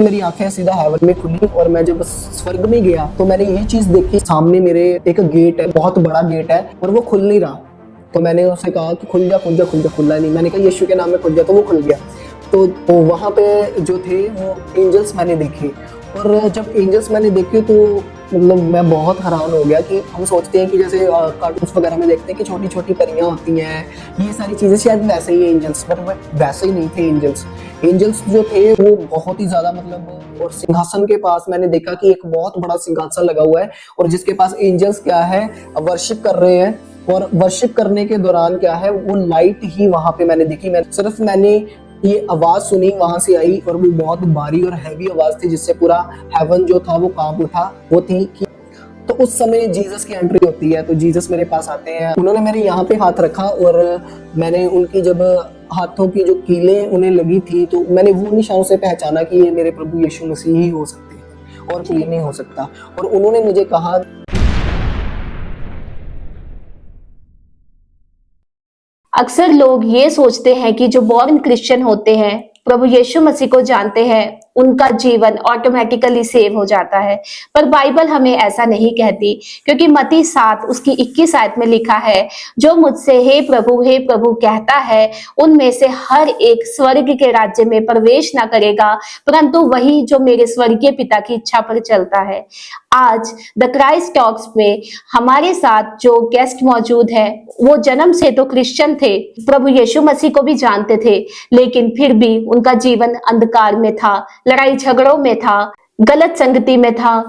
मेरी आंखें सीधा हेवन में खुली और मैं जब स्वर्ग में गया तो मैंने ये चीज देखी, सामने मेरे एक गेट है, बहुत बड़ा गेट है और वो खुल नहीं रहा। तो मैंने उससे कहा कि खुल जा खुल जा खुल जा, खुला नहीं। मैंने कहा यीशु के नाम में खुल जा, तो वो खुल गया। तो वहां पे जो थे वो एंजल्स मैंने देखे, और जब एंजल्स मैंने देखे तो मतलब मैं बहुत हैरान हो गया कि हम सोचते हैं कि जैसे कार्टून्स वगैरह में देखते हैं कि छोटी छोटी परियां होती हैं, ये सारी चीजें शायद वैसे ही एंजल्स, पर वैसे ही नहीं थे एंजल्स। एंजल्स जो थे वो बहुत ही ज्यादा मतलब, और सिंहासन के पास मैंने देखा कि एक बहुत बड़ा सिंहासन लगा हुआ है और जिसके पास एंजल्स क्या है, वर्शिप कर रहे हैं। और वर्शिप करने के दौरान क्या है, वो लाइट ही वहां पे मैंने देखी। मैंने ये आवाज सुनी वहां से आई, और वो बहुत भारी और हैवी आवाज थी जिससे पूरा हेवन जो था वो कांप उठा। वो थी कि तो उस समय जीसस की एंट्री होती है। तो जीसस मेरे पास आते हैं, उन्होंने मेरे यहाँ पे हाथ रखा और मैंने उनकी जब हाथों की जो कीलें उन्हें लगी थी तो मैंने वो निशानों से पहचाना कि ये मेरे प्रभु यीशु मसीह ही हो सकते हैं और कोई नहीं हो सकता। और उन्होंने मुझे कहा, अक्सर लोग ये सोचते हैं कि जो बॉर्न क्रिश्चियन होते हैं, प्रभु यीशु मसीह को जानते हैं, उनका जीवन ऑटोमेटिकली सेव हो जाता है। पर बाइबल हमें ऐसा नहीं कहती, क्योंकि मत्ती 7 उसकी 21 आयत में लिखा है, जो मुझसे हे प्रभु कहता है, उनमें से हर एक स्वर्ग के राज्य में प्रवेश ना करेगा, परंतु वही जो मेरे स्वर्गीय पिता की इच्छा पर चलता है। आज द क्राइस्ट टॉक्स में हमारे साथ जो गेस्ट मौजूद है, वो जन्म से तो क्रिश्चियन थे, प्रभु यीशु मसीह को भी जानते थे, लेकिन फिर भी उनका जीवन अंधकार में था, लड़ाई झगड़ों में था, गलत संगति में था,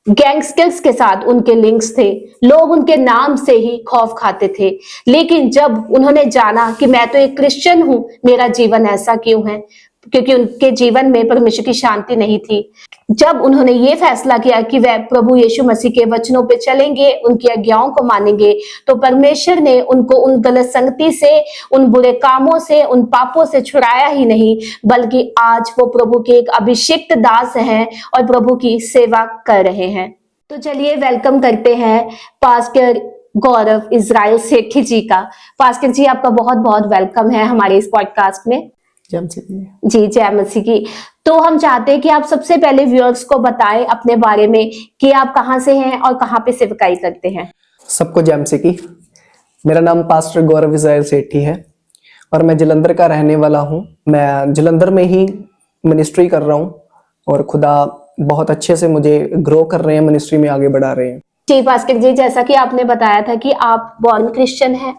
गैंगस्टर्स के साथ उनके लिंक्स थे, लोग उनके नाम से ही खौफ खाते थे। लेकिन जब उन्होंने जाना कि मैं तो एक क्रिश्चियन हूं, मेरा जीवन ऐसा क्यों है, क्योंकि उनके जीवन में परमेश्वर की शांति नहीं थी। जब उन्होंने ये फैसला किया कि वह प्रभु यीशु मसीह के वचनों पे चलेंगे, उनकी आज्ञाओं को मानेंगे, तो परमेश्वर ने उनको उन गलत संगति से, उन बुरे कामों से, उन पापों से छुड़ाया ही नहीं, बल्कि आज वो प्रभु के एक अभिषिक्त दास हैं और प्रभु की सेवा कर रहे हैं। तो चलिए वेलकम करते हैं पास्टर गौरव इजराइल सेठी जी का। पास्टर जी, आपका बहुत बहुत वेलकम है हमारे इस पॉडकास्ट में। जी, जय मसीह की। तो हम चाहते हैं कि आप सबसे पहले व्यूअर्स को बताएं अपने बारे में कि आप कहां से हैं और कहां पे सेवकाई करते हैं। सबको जय मसीह की। मेरा नाम पास्टर गौरव इजराइल सेठी है और मैं जलंधर का रहने वाला हूँ। मैं जलंधर में ही मिनिस्ट्री कर रहा हूँ और खुदा बहुत अच्छे से मुझे ग्रो कर रहे हैं, मिनिस्ट्री में आगे बढ़ा रहे हैं। जी पास्टर जी, जैसा कि आपने बताया था कि आप बॉर्न क्रिश्चियन हैं,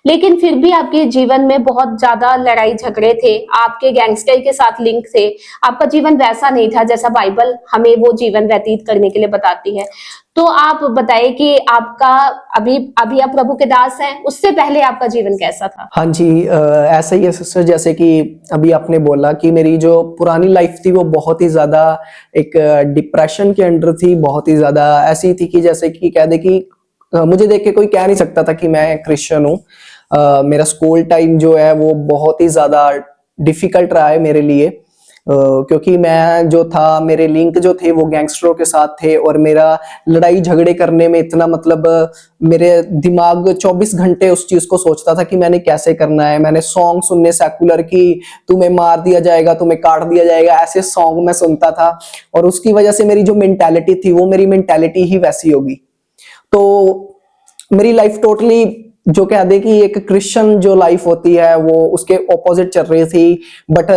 लेकिन फिर भी आपके जीवन में बहुत ज्यादा लड़ाई झगड़े थे, आपके गैंगस्टर के साथ लिंक थे, आपका जीवन वैसा नहीं था जैसा बाइबल हमें वो जीवन व्यतीत करने के लिए बताती है। तो आप बताइए कि आपका अभी अभी आप प्रभु के दास हैं, उससे पहले आपका जीवन कैसा था? हाँ जी, ऐसा ही है सिस्टर, जैसे कि अभी आपने बोला कि मेरी जो पुरानी लाइफ थी वो बहुत ही ज्यादा एक डिप्रेशन के अंडर थी, बहुत ही ज्यादा ऐसी थी कि जैसे कि कह दे कि मुझे देख के कोई कह नहीं सकता था कि मैं क्रिश्चियन हूँ। मेरा स्कूल टाइम जो है वो बहुत ही ज्यादा डिफिकल्ट रहा है मेरे लिए, क्योंकि मैं जो था, मेरे लिंक जो थे वो गैंगस्टरों के साथ थे और मेरा लड़ाई झगड़े करने में इतना मतलब मेरे दिमाग 24 घंटे उस चीज को सोचता था कि मैंने कैसे करना है। मैंने सॉन्ग सुनने सेकुलर की, तुम्हें मार दिया जाएगा, तुम्हें काट दिया जाएगा, ऐसे सॉन्ग मैं सुनता था और उसकी वजह से मेरी जो मेंटालिटी थी वो मेरी मेंटालिटी ही वैसी होगी। तो मेरी लाइफ टोटली जो कह दे कि एक क्रिश्चियन जो लाइफ होती है वो उसके ऑपोजिट चल रही थी। बट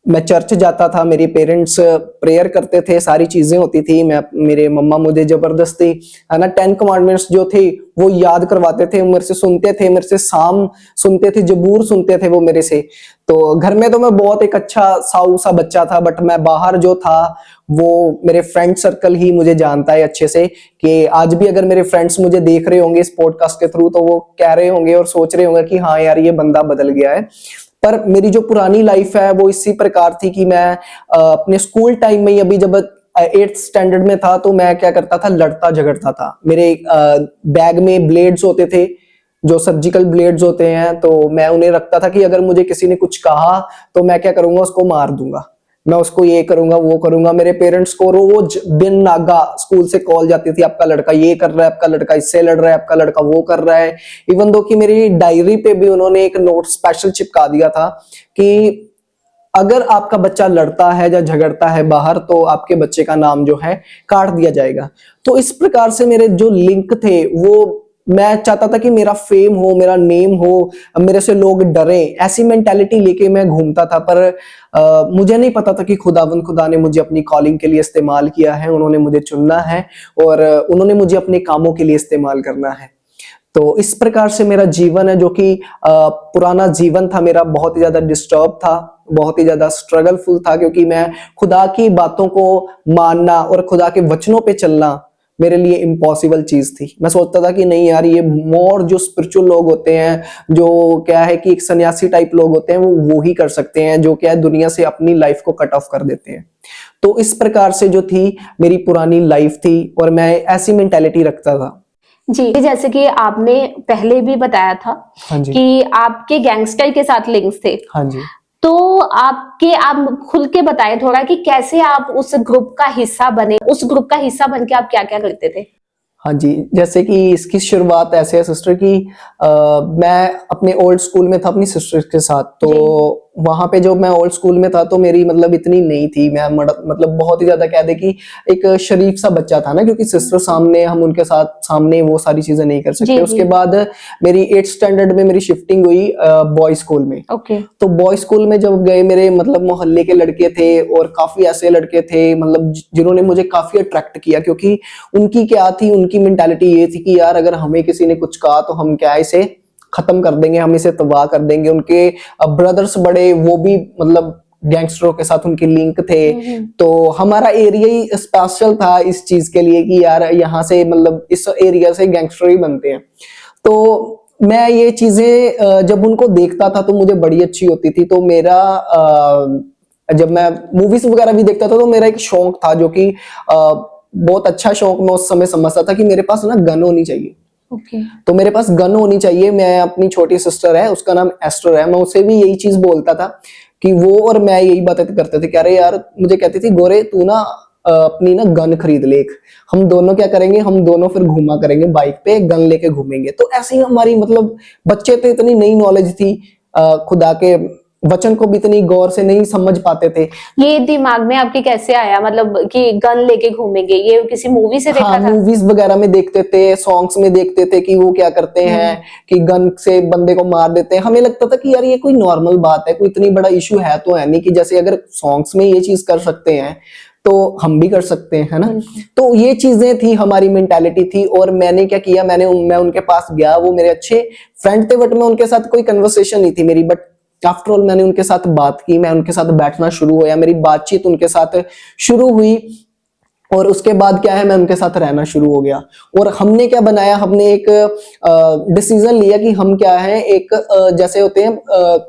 मैं चर्च जाता था, मेरे पेरेंट्स प्रेयर करते थे, सारी चीजें होती थी। मेरे मम्मा मुझे जबरदस्ती है ना 10 कमांडमेंट्स जो थे वो याद करवाते थे, मेरे से सुनते थे, मेरे से साम सुनते थे, जबूर सुनते थे वो मेरे से। तो घर में तो मैं बहुत एक अच्छा साऊ सा बच्चा था, बट मैं बाहर जो था वो मेरे फ्रेंड सर्कल ही मुझे जानता है अच्छे से, कि आज भी अगर मेरे फ्रेंड्स मुझे देख रहे होंगे इस पॉडकास्ट के थ्रू तो वो कह रहे होंगे और सोच रहे होंगे कि हाँ यार ये बंदा बदल गया है। पर मेरी जो पुरानी लाइफ है वो इसी प्रकार थी कि मैं अपने स्कूल टाइम में ही, अभी जब 8th स्टैंडर्ड में था, तो मैं क्या करता था, लड़ता झगड़ता था। मेरे बैग में ब्लेड्स होते थे, जो सर्जिकल ब्लेड्स होते हैं, तो मैं उन्हें रखता था कि अगर मुझे किसी ने कुछ कहा तो मैं क्या करूंगा, उसको मार दूंगा, मैं उसको ये करूंगा वो करूंगा। मेरे पेरेंट्स को रोज बिन नागा स्कूल से कॉल जाती थी, आपका लड़का ये कर रहा है, आपका लड़का इससे लड़ रहा है, आपका लड़का वो कर रहा है। इवन दो कि मेरी डायरी पे भी उन्होंने एक नोट स्पेशल चिपका दिया था कि अगर आपका बच्चा लड़ता है या झगड़ता है बाहर तो आपके बच्चे का नाम जो है काट दिया जाएगा। तो इस प्रकार से मेरे जो लिंक थे वो मैं चाहता था कि मेरा फेम हो, मेरा नेम हो, मेरे से लोग डरें, ऐसी मेंटालिटी लेके मैं घूमता था। पर मुझे नहीं पता था कि खुदा ने मुझे अपनी कॉलिंग के लिए इस्तेमाल किया है, उन्होंने मुझे चुनना है और उन्होंने मुझे अपने कामों के लिए इस्तेमाल करना है। तो इस प्रकार से मेरा जीवन है जो कि पुराना जीवन था मेरा, बहुत ही ज्यादा डिस्टर्ब था, बहुत ही ज्यादा स्ट्रगलफुल था, क्योंकि मैं खुदा की बातों को मानना और खुदा के वचनों पे चलना मेरे लिए इम्पॉसिबल चीज थी। मैं सोचता था कि नहीं यार, ये मोर जो स्पिरिचुअल लोग होते हैं, जो क्या है कि एक सन्यासी टाइप लोग होते हैं, वो ही कर सकते हैं, जो क्या है दुनिया से अपनी लाइफ को कट ऑफ कर देते हैं। तो इस प्रकार से जो थी मेरी पुरानी लाइफ थी और मैं ऐसी मेंटेलिटी रखता था। जी, जैसे कि आपने पहले भी बताया था हाँ जी। कि आपके गैंगस्टर के साथ लिंक्स थे। हाँ जी। तो आप खुल के बताएं थोड़ा कि कैसे आप उस ग्रुप का हिस्सा बने, उस ग्रुप का हिस्सा बन के आप क्या-क्या करते थे? हाँ जी, जैसे कि इसकी शुरुआत ऐसे है सिस्टर कि मैं अपने ओल्ड स्कूल में था अपनी सिस्टर के साथ। तो जी। वहाँ पे जब मैं ओल्ड स्कूल में था तो मेरी मतलब इतनी नहीं थी, मैं मतलब बहुत ही ज़्यादा कह दें कि एक शरीफ सा बच्चा था ना, क्योंकि सिस्टर सामने हम उनके साथ सामने वो सारी चीज़ें नहीं कर सकते। जी, उसके जी। बाद मेरी 8th स्टैंडर्ड में मेरी शिफ्टिंग हुई बॉयज़ स्कूल में। ओके। तो बॉयज़ स्कूल में जब गए, मेरे मतलब मोहल्ले के लड़के थे और काफ़ी ऐसे लड़के थे मतलब जिन्होंने मुझे काफ़ी अट्रैक्ट किया, क्योंकि उनकी क्या थी, उनकी मेंटालिटी ये थी कि यार अगर हमें किसी ने कुछ कहा तो हम क्या इसे खत्म कर देंगे, हम इसे तबाह कर देंगे। उनके ब्रदर्स बड़े, वो भी मतलब गैंगस्टरों के साथ उनकी लिंक थे। तो हमारा एरिया ही स्पेशल था इस चीज के लिए कि यार यहाँ से मतलब इस एरिया से गैंगस्टर ही बनते हैं। तो मैं ये चीजें जब उनको देखता था तो मुझे बड़ी अच्छी होती थी। तो मेरा जब मैं मूवीज वगैरह भी देखता था तो मेरा एक शौक था जो कि बहुत अच्छा शौक मैं उस समय समझता था कि मेरे पास ना गन होनी चाहिए। ओके। तो मेरे पास गन होनी चाहिए। मैं अपनी छोटी सिस्टर है, उसका नाम एस्टर है, मैं उसे भी यही चीज बोलता था कि वो और मैं यही बातें करते थे कि अरे यार, मुझे कहती थी गोरे तू ना अपनी ना गन खरीद ले एक, हम दोनों क्या करेंगे, हम दोनों फिर घूमा करेंगे बाइक पे, गन लेके घूमेंगे। तो ऐसे ही हमारी मतलब बच्चे थे, इतनी नई नॉलेज थी, खुदा के वचन को भी इतनी गौर से नहीं समझ पाते थे। ये दिमाग में आपके कैसे आया, मतलब कि गन लेके घूमेंगे? ये किसी मूवी से हाँ, देखा था? मूवीज वगैरह में देखते थे, सॉन्ग्स में देखते थे कि वो क्या करते हैं कि गन से बंदे को मार देते हैं। हमें लगता था कि यार ये कोई नॉर्मल बात है, कोई इतनी बड़ा इशू है तो है नहीं, कि जैसे अगर सॉन्ग्स में ये चीज कर सकते हैं तो हम भी कर सकते हैं, है ना। बिल्कुल। तो ये चीजें थी, हमारी मेंटालिटी थी। और मैंने क्या किया, मैं उनके पास गया, वो मेरे अच्छे फ्रेंड थे, बट मैं उनके साथ कोई कन्वर्सेशन नहीं थी मेरी, बट आफ्टर ऑल मैंने उनके साथ बात की, मैं उनके साथ बैठना शुरू हुआ, मेरी बातचीत उनके साथ शुरू हुई। और उसके बाद क्या है, मैं उनके साथ रहना शुरू हो गया। और हमने क्या बनाया, हमने एक डिसीजन लिया कि हम क्या है, एक जैसे होते हैं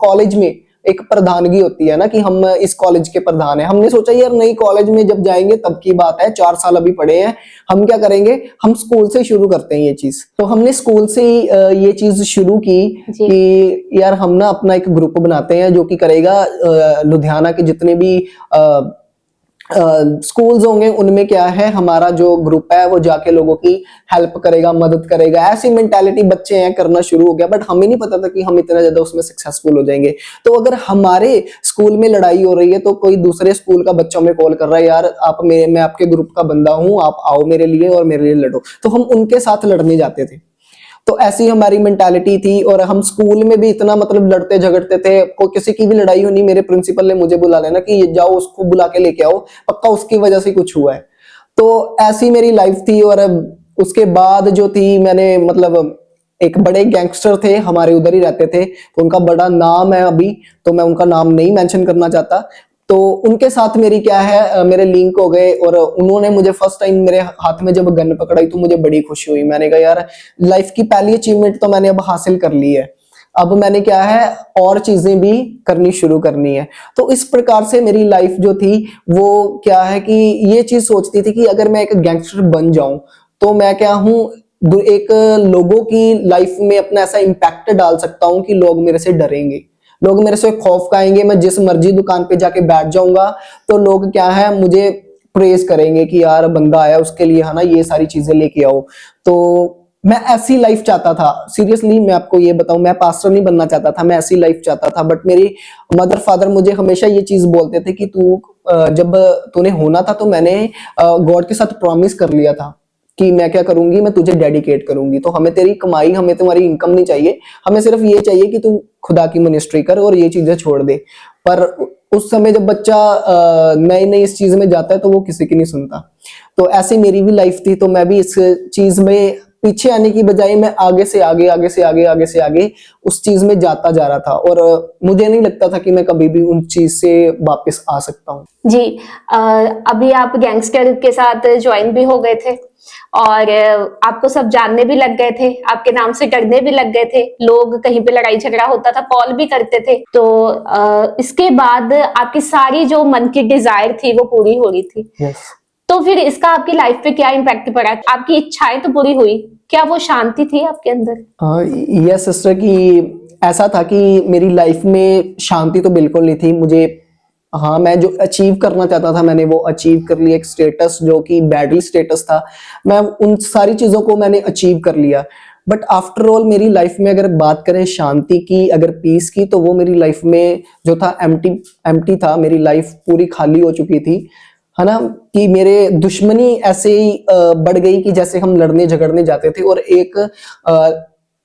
कॉलेज में एक प्रधानगी होती है ना, कि हम इस कॉलेज के प्रधान हैं। हमने सोचा यार नई कॉलेज में जब जाएंगे तब की बात है, 4 साल अभी पड़े हैं, हम क्या करेंगे, हम स्कूल से शुरू करते हैं ये चीज। तो हमने स्कूल से ही ये चीज शुरू की जी। कि यार हम ना अपना एक ग्रुप बनाते हैं जो कि करेगा लुधियाना के जितने भी स्कूल्स होंगे उनमें क्या है, हमारा जो ग्रुप है वो जाके लोगों की हेल्प करेगा, मदद करेगा। ऐसी मेंटालिटी बच्चे हैं, करना शुरू हो गया। बट हमें नहीं पता था कि हम इतना ज्यादा उसमें सक्सेसफुल हो जाएंगे। तो अगर हमारे स्कूल में लड़ाई हो रही है तो कोई दूसरे स्कूल का बच्चा हमें कॉल कर रहा है, यार मैं आपके ग्रुप का बंदा हूं, आप आओ मेरे लिए और मेरे लिए लड़ो, तो हम उनके साथ लड़ने जाते थे। तो ऐसी हमारी मेंटालिटी थी। और हम स्कूल में भी इतना मतलब लड़ते झगड़ते थे, कोई किसी की भी लड़ाई होनी, मेरे प्रिंसिपल ने मुझे बुला लेना कि ये जाओ उसको बुला के लेके आओ, पक्का उसकी वजह से कुछ हुआ है। तो ऐसी मेरी लाइफ थी। और अब उसके बाद जो थी, मैंने मतलब एक बड़े गैंगस्टर थे हमारे उधर ही रहते थे, तो उनका बड़ा नाम है अभी, तो मैं उनका नाम नहीं मेंशन करना चाहता। तो उनके साथ मेरी क्या है, मेरे लिंक हो गए। और उन्होंने मुझे फर्स्ट टाइम मेरे हाथ में जब गन पकड़ाई तो मुझे बड़ी खुशी हुई। मैंने कहा यार लाइफ की पहली अचीवमेंट तो मैंने अब हासिल कर ली है, अब मैंने क्या है और चीजें भी करनी शुरू करनी है। तो इस प्रकार से मेरी लाइफ जो थी वो क्या है कि ये चीज सोचती थी कि अगर मैं एक गैंगस्टर बन जाऊं तो मैं क्या हूं, एक लोगों की लाइफ में अपना ऐसा इम्पैक्ट डाल सकता हूं कि लोग मेरे से डरेंगे, लोग मेरे से खौफ खाएंगे। मैं जिस मर्जी दुकान पे जाके बैठ जाऊंगा तो लोग क्या है मुझे प्रेज करेंगे कि यार बंदा आया, उसके लिए है ना ये सारी चीजें लेके आओ। तो मैं ऐसी लाइफ चाहता था, सीरियसली मैं आपको ये बताऊं, मैं पास्टर नहीं बनना चाहता था, मैं ऐसी लाइफ चाहता था। बट मेरी मदर फादर मुझे हमेशा ये चीज बोलते थे कि तू जब तूने होना था तो मैंने गॉड के साथ प्रॉमिस कर लिया था कि मैं क्या करूंगी, मैं तुझे डेडिकेट करूंगी। तो हमें तेरी कमाई, हमें तुम्हारी इनकम नहीं चाहिए, हमें सिर्फ ये चाहिए कि तू खुदा की मिनिस्ट्री कर और ये चीजें छोड़ दे। पर उस समय जब बच्चा नई नई इस चीज में जाता है तो वो किसी की नहीं सुनता। तो ऐसी मेरी भी लाइफ थी, तो मैं भी इस चीज में पीछे आने की बजाय मैं आगे से आगे, आगे से आगे, आगे से आगे उस चीज में जाता जा रहा था। और मुझे नहीं लगता था कि मैं कभी भी उन चीज से वापस आ सकता हूँ। जी। अ, अभी आप गैंगस्टर के साथ ज्वाइन भी हो गए थे और आपको सब जानने भी लग गए थे, आपके नाम से डरने भी लग गए थे, लोग कहीं पे लड़ाई झगड़ा होता था कॉल भी करते थे। तो इसके बाद आपकी सारी जो मन की डिजायर थी वो पूरी हो रही थी। यस। तो फिर इसका आपकी लाइफ पे क्या इम्पैक्ट पड़ा? आपकी इच्छाएं तो पूरी हुई, क्या वो शांति थी आपके अंदर? यस सिस्टर, कि ऐसा था कि मेरी लाइफ में शांति तो बिल्कुल नहीं थी। मुझे, हाँ, मैं जो अचीव करना चाहता था मैंने वो अचीव कर लिया। एक स्टेटस जो कि बैडल स्टेटस था, मैं उन सारी चीजों को मैंने अचीव कर लिया। बट आफ्टर ऑल मेरी लाइफ में अगर बात करें शांति की, अगर पीस की, तो वो मेरी लाइफ में जो था एम्प्टी एम्प्टी था। मेरी लाइफ पूरी खाली हो चुकी थी, है ना। कि मेरे दुश्मनी ऐसे ही बढ़ गई कि जैसे हम लड़ने झगड़ने जाते थे। और एक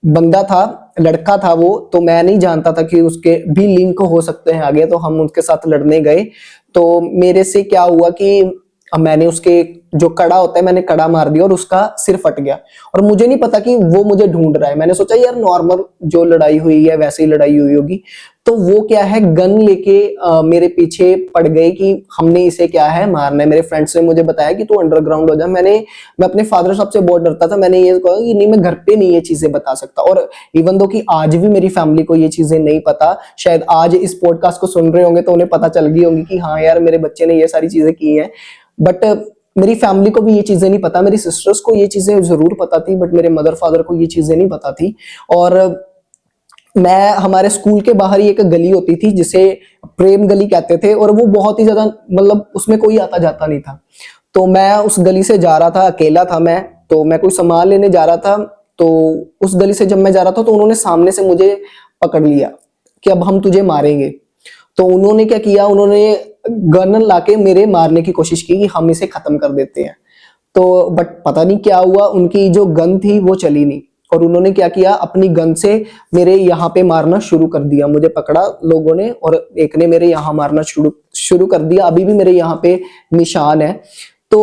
बंदा था, लड़का था वो, तो मैं नहीं जानता था कि उसके भी लिंक हो सकते हैं आगे, तो हम उसके साथ लड़ने गए। तो मेरे से क्या हुआ कि मैंने उसके जो कड़ा होता है, मैंने कड़ा मार दिया और उसका सिर फट गया। और मुझे नहीं पता कि वो मुझे ढूंढ रहा है। मैंने सोचा यार नॉर्मल जो लड़ाई हुई है वैसे ही लड़ाई हुई होगी। तो वो क्या है, गन लेके मेरे पीछे पड़ गए कि हमने इसे क्या है मारना है। मेरे फ्रेंड्स ने मुझे बताया कि तू अंडरग्राउंड हो जा। मैं अपने फादर साहब से बहुत डरता था। मैंने ये कहा कि नहीं, मैं घर पे नहीं ये चीजें बता सकता। और इवन दो कि आज भी मेरी फैमिली को ये चीजें नहीं पता, शायद आज इस पॉडकास्ट को सुन रहे होंगे तो उन्हें पता चल गई होंगी कि हाँ यार मेरे बच्चे ने ये सारी चीजें की हैं। बट मेरी फैमिली को भी ये चीजें नहीं पता। मेरी सिस्टर्स को ये चीजें जरूर पता थी, बट मेरे मदर फादर को ये चीजें नहीं पता थी। और मैं, हमारे स्कूल के बाहर ही एक गली होती थी जिसे प्रेम गली कहते थे, और वो बहुत ही ज्यादा, मतलब उसमें कोई आता जाता नहीं था। तो मैं उस गली से जा रहा था, अकेला था मैं। तो मैं कोई सामान लेने जा रहा था, तो उस गली से जब मैं जा रहा था तो उन्होंने सामने से मुझे पकड़ लिया कि अब हम तुझे मारेंगे। तो उन्होंने क्या किया, उन्होंने गन लाके मेरे मारने की कोशिश की कि हम इसे खत्म कर देते हैं। तो बट पता नहीं क्या हुआ, उनकी जो गन थी वो चली नहीं। और उन्होंने क्या किया, अपनी गन से मेरे यहाँ पे मारना शुरू कर दिया। मुझे पकड़ा लोगों ने और एक ने मेरे यहाँ मारना शुरू शुरू कर दिया। अभी भी मेरे यहाँ पे निशान है। तो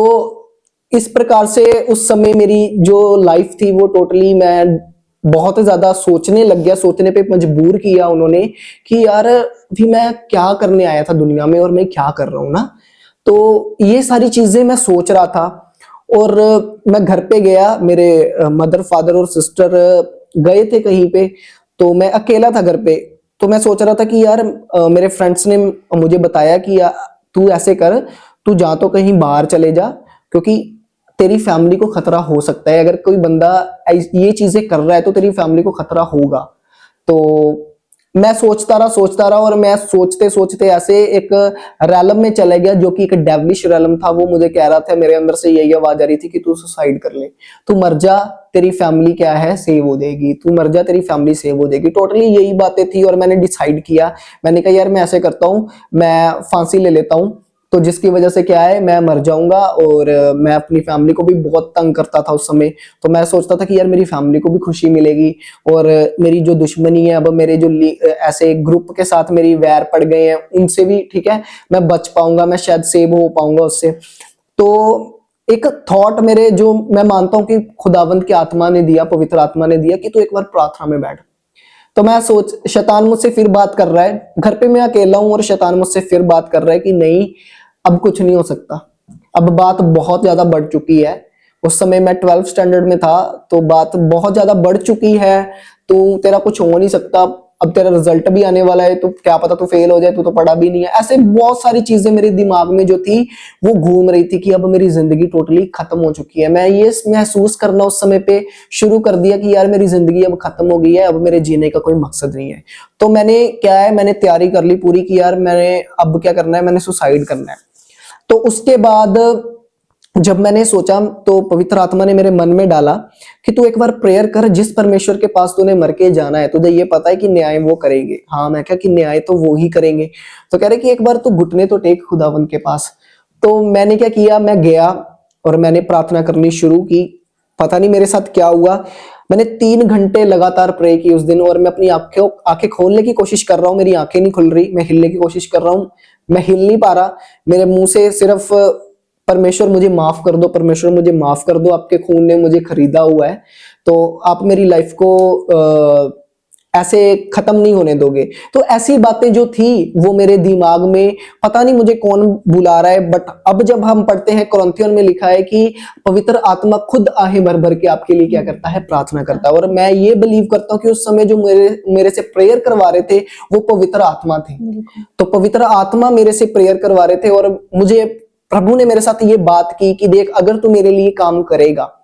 इस प्रकार से उस समय मेरी जो लाइफ थी वो टोटली, मैं बहुत ज्यादा सोचने लग गया, सोचने पे मजबूर किया उन्होंने कि यार भी मैं क्या करने आया था दुनिया में और मैं क्या कर रहा हूं ना। तो ये सारी चीजें मैं सोच रहा था। और मैं घर पे गया, मेरे मदर फादर और सिस्टर गए थे कहीं पे, तो मैं अकेला था घर पे। तो मैं सोच रहा था कि यार मेरे फ्रेंड्स ने मुझे बताया कि तू ऐसे कर, तू जा तो कहीं बाहर चले जा, क्योंकि तेरी फैमिली को खतरा हो सकता है। अगर कोई बंदा ये चीजें कर रहा है तो तेरी फैमिली को खतरा होगा। तो मैं सोचता रहा और मैं सोचते सोचते ऐसे एक रैलम में चला गया जो कि एक डेविलिश रैलम था। वो मुझे कह रहा था, मेरे अंदर से यही आवाज आ रही थी कि तू सुसाइड कर ले, तू मर जा, तेरी फैमिली क्या है सेव हो जाएगी, तू मर जा, तेरी फैमिली सेव हो जाएगी। टोटली यही बातें थी। और मैंने डिसाइड किया, मैंने कहा यार मैं ऐसे करता हूँ, मैं फांसी ले लेता हूँ। तो जिसकी वजह से क्या है, मैं मर जाऊंगा। और मैं अपनी फैमिली को भी बहुत तंग करता था उस समय। तो मैं सोचता था कि यार मेरी फैमिली को भी खुशी मिलेगी, और मेरी जो दुश्मनी है, अब मेरे जो ऐसे ग्रुप के साथ मेरी वैर पड़ गए हैं उनसे भी, ठीक है, मैं बच पाऊंगा, मैं शायद सेव हो पाऊंगा उससे। तो एक थॉट मेरे, जो मैं मानता हूं कि खुदावंद की आत्मा ने दिया, पवित्र आत्मा ने दिया कि तू एक बार प्रार्थना में बैठ। तो मैं सोच, शैतान मुझसे फिर बात कर रहा है, घर पे मैं अकेला हूं और शैतान मुझसे फिर बात कर रहा है कि नहीं, अब कुछ नहीं हो सकता, अब बात बहुत ज्यादा बढ़ चुकी है। उस समय मैं 12th स्टैंडर्ड में था, तो बात बहुत ज्यादा बढ़ चुकी है, तो तेरा कुछ हो नहीं सकता, अब तेरा रिजल्ट भी आने वाला है, तो क्या पता तू फेल हो जाए, तू तो पढ़ा भी नहीं है। ऐसे बहुत सारी चीजें मेरे दिमाग में जो थी वो घूम रही थी कि अब मेरी जिंदगी टोटली खत्म हो चुकी है। मैं ये महसूस करना उस समय पे शुरू कर दिया कि यार मेरी जिंदगी अब खत्म हो गई है, अब मेरे जीने का कोई मकसद नहीं है। तो मैंने क्या है, मैंने तैयारी कर ली पूरी कि यार मैंने अब क्या करना है, मैंने सुसाइड करना है। तो उसके बाद जब मैंने सोचा तो पवित्र आत्मा ने मेरे मन में डाला कि तू एक बार प्रेयर कर, जिस परमेश्वर के पास तूने मर के जाना है तुझे ये पता है कि न्याय वो करेंगे। हाँ, मैं क्या कि न्याय तो वो ही करेंगे। तो कह रहे कि एक बार तू घुटने तो टेक खुदावन के पास। तो मैंने क्या किया, मैं गया और मैंने प्रार्थना करनी शुरू की। पता नहीं मेरे साथ क्या हुआ, मैंने 3 घंटे लगातार प्रे की उस दिन, और मैं अपनी आंखें खोलने की कोशिश कर रहा हूँ, मेरी आंखें नहीं खुल रही, मैं हिलने की कोशिश कर रहा हूँ, मैं हिल नहीं पा रहा। मेरे मुंह से सिर्फ परमेश्वर मुझे माफ कर दो, परमेश्वर मुझे माफ कर दो, आपके खून ने मुझे खरीदा हुआ है, तो आप मेरी लाइफ को ऐसे खत्म नहीं होने दोगे। तो ऐसी बातें जो थी वो मेरे दिमाग में, पता नहीं मुझे कौन बुला रहा है, बट अब जब हम पढ़ते हैं कुरिन्थियों में लिखा है कि पवित्र आत्मा खुद आहें भर भर के आपके लिए क्या करता है, प्रार्थना करता है। और मैं ये बिलीव करता हूँ कि उस समय जो मेरे से प्रेयर करवा रहे थे वो पवित्र आत्मा थे। तो पवित्र आत्मा मेरे से प्रेयर करवा रहे थे, और मुझे प्रभु ने मेरे साथ ये बात की कि देख, अगर तू मेरे लिए काम करेगा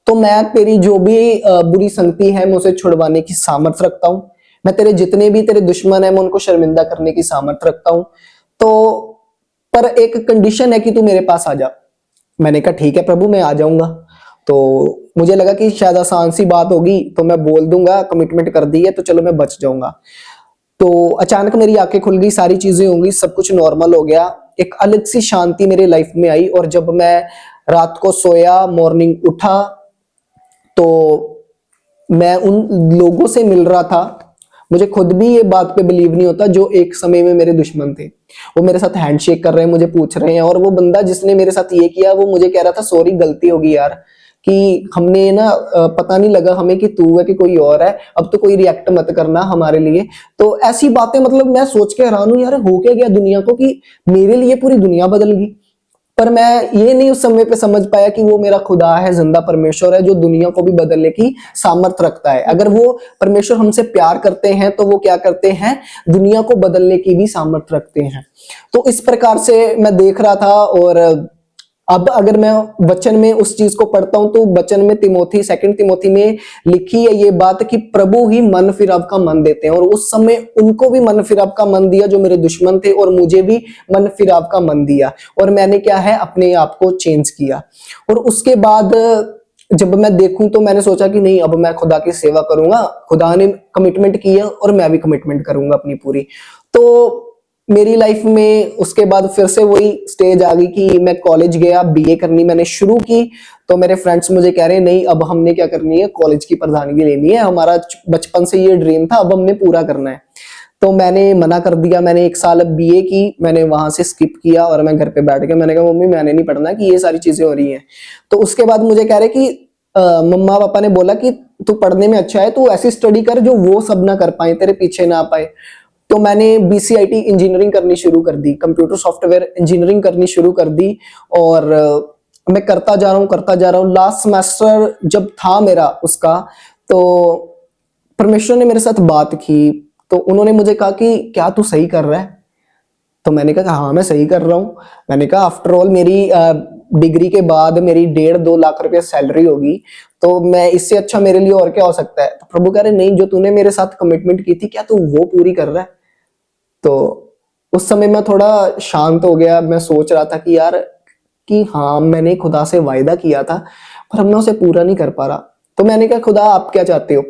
तो मैं तेरी जो भी बुरी संगति है मैं उसे छुड़वाने की सामर्थ रखता हूं, मैं तेरे जितने भी तेरे दुश्मन है मैं उनको शर्मिंदा करने की सामर्थ रखता हूं। तो पर एक कंडीशन है कि तू मेरे पास आ जा। मैंने कहा ठीक है प्रभु, मैं आ जाऊंगा। तो मुझे लगा कि शायद आसान सी बात होगी, तो मैं बोल दूंगा, कमिटमेंट कर दी है तो चलो मैं बच जाऊंगा। तो अचानक मेरी आंखें खुल गई, सारी चीजें होंगी, सब कुछ नॉर्मल हो गया, एक अलग सी शांति मेरी लाइफ में आई। और जब मैं रात को सोया, मॉर्निंग उठा, तो मैं उन लोगों से मिल रहा था, मुझे खुद भी ये बात पे बिलीव नहीं होता, जो एक समय में मेरे दुश्मन थे। वो मेरे साथ हैंडशेक कर रहे हैं, मुझे पूछ रहे हैं, और वो बंदा जिसने मेरे साथ ये किया वो मुझे कह रहा था सॉरी, गलती होगी यार, कि हमने ना पता नहीं लगा हमें कि तू है कि कोई और है, अब तो कोई रिएक्ट मत करना हमारे लिए। तो ऐसी बातें, मतलब मैं सोच के हैरान हूं यार, हो क्या गया दुनिया को कि मेरे लिए पूरी दुनिया बदल गई। पर मैं ये नहीं उस समय पे समझ पाया कि वो मेरा खुदा है, जिंदा परमेश्वर है, जो दुनिया को भी बदलने की सामर्थ रखता है। अगर वो परमेश्वर हमसे प्यार करते हैं तो वो क्या करते हैं, दुनिया को बदलने की भी सामर्थ रखते हैं। तो इस प्रकार से मैं देख रहा था। और अब अगर मैं वचन में उस चीज को पढ़ता हूं तो वचन में तिमोथी, 2 तिमोथी में लिखी है ये बात कि प्रभु ही मन फिराव का मन देते हैं, और उस समय उनको भी मन फिराव का मन दिया जो मेरे दुश्मन थे, और मुझे भी मन फिराव का मन दिया, और मैंने क्या है, अपने आप को चेंज किया। और उसके बाद जब मैं देखूं तो मैंने सोचा कि नहीं, अब मैं खुदा की सेवा करूंगा, खुदा ने कमिटमेंट की है और मैं भी कमिटमेंट करूंगा अपनी पूरी। तो मेरी लाइफ में उसके बाद फिर से वही स्टेज आ गई कि मैं कॉलेज गया, बीए करनी मैंने शुरू की। तो मेरे फ्रेंड्स मुझे कह रहे हैं नहीं, अब हमने क्या करनी है, कॉलेज की प्रधानगी लेनी है, हमारा बचपन से ये ड्रीम था, अब हमने पूरा करना है। तो मैंने मना कर दिया, मैंने 1 साल बीए की, मैंने वहां से स्किप किया, और मैं घर पे बैठ के मैंने कहा मम्मी मैंने नहीं पढ़ना कि ये सारी चीजें हो रही हैं। तो उसके बाद मुझे कह रहे कि मम्मा पापा ने बोला कि तू पढ़ने में अच्छा है, तू ऐसी स्टडी कर जो वो सब ना कर पाए, तेरे पीछे ना आ पाए। तो मैंने बीसीआईटी इंजीनियरिंग करनी शुरू कर दी, कंप्यूटर सॉफ्टवेयर इंजीनियरिंग करनी शुरू कर दी। और मैं करता जा रहा हूँ, करता जा रहा हूँ। लास्ट सेमेस्टर जब था मेरा उसका, तो परमेश्वर ने मेरे साथ बात की, तो उन्होंने मुझे कहा कि क्या तू सही कर रहा है। तो मैंने कहा हाँ मैं सही कर रहा हूँ। मैंने कहा आफ्टर ऑल मेरी डिग्री के बाद मेरी 1.5-2 लाख रुपया सैलरी होगी, तो मैं इससे अच्छा मेरे लिए और क्या हो सकता है। तो प्रभु कह रहे नहीं, जो तूने मेरे साथ कमिटमेंट की थी क्या तू वो पूरी कर रहा है। तो उस समय मैं थोड़ा शांत हो गया, मैं सोच रहा था कि यार, कि हाँ मैंने खुदा से वायदा किया था पर अब मैं उसे पूरा नहीं कर पा रहा। तो मैंने कहा खुदा आप क्या चाहते हो।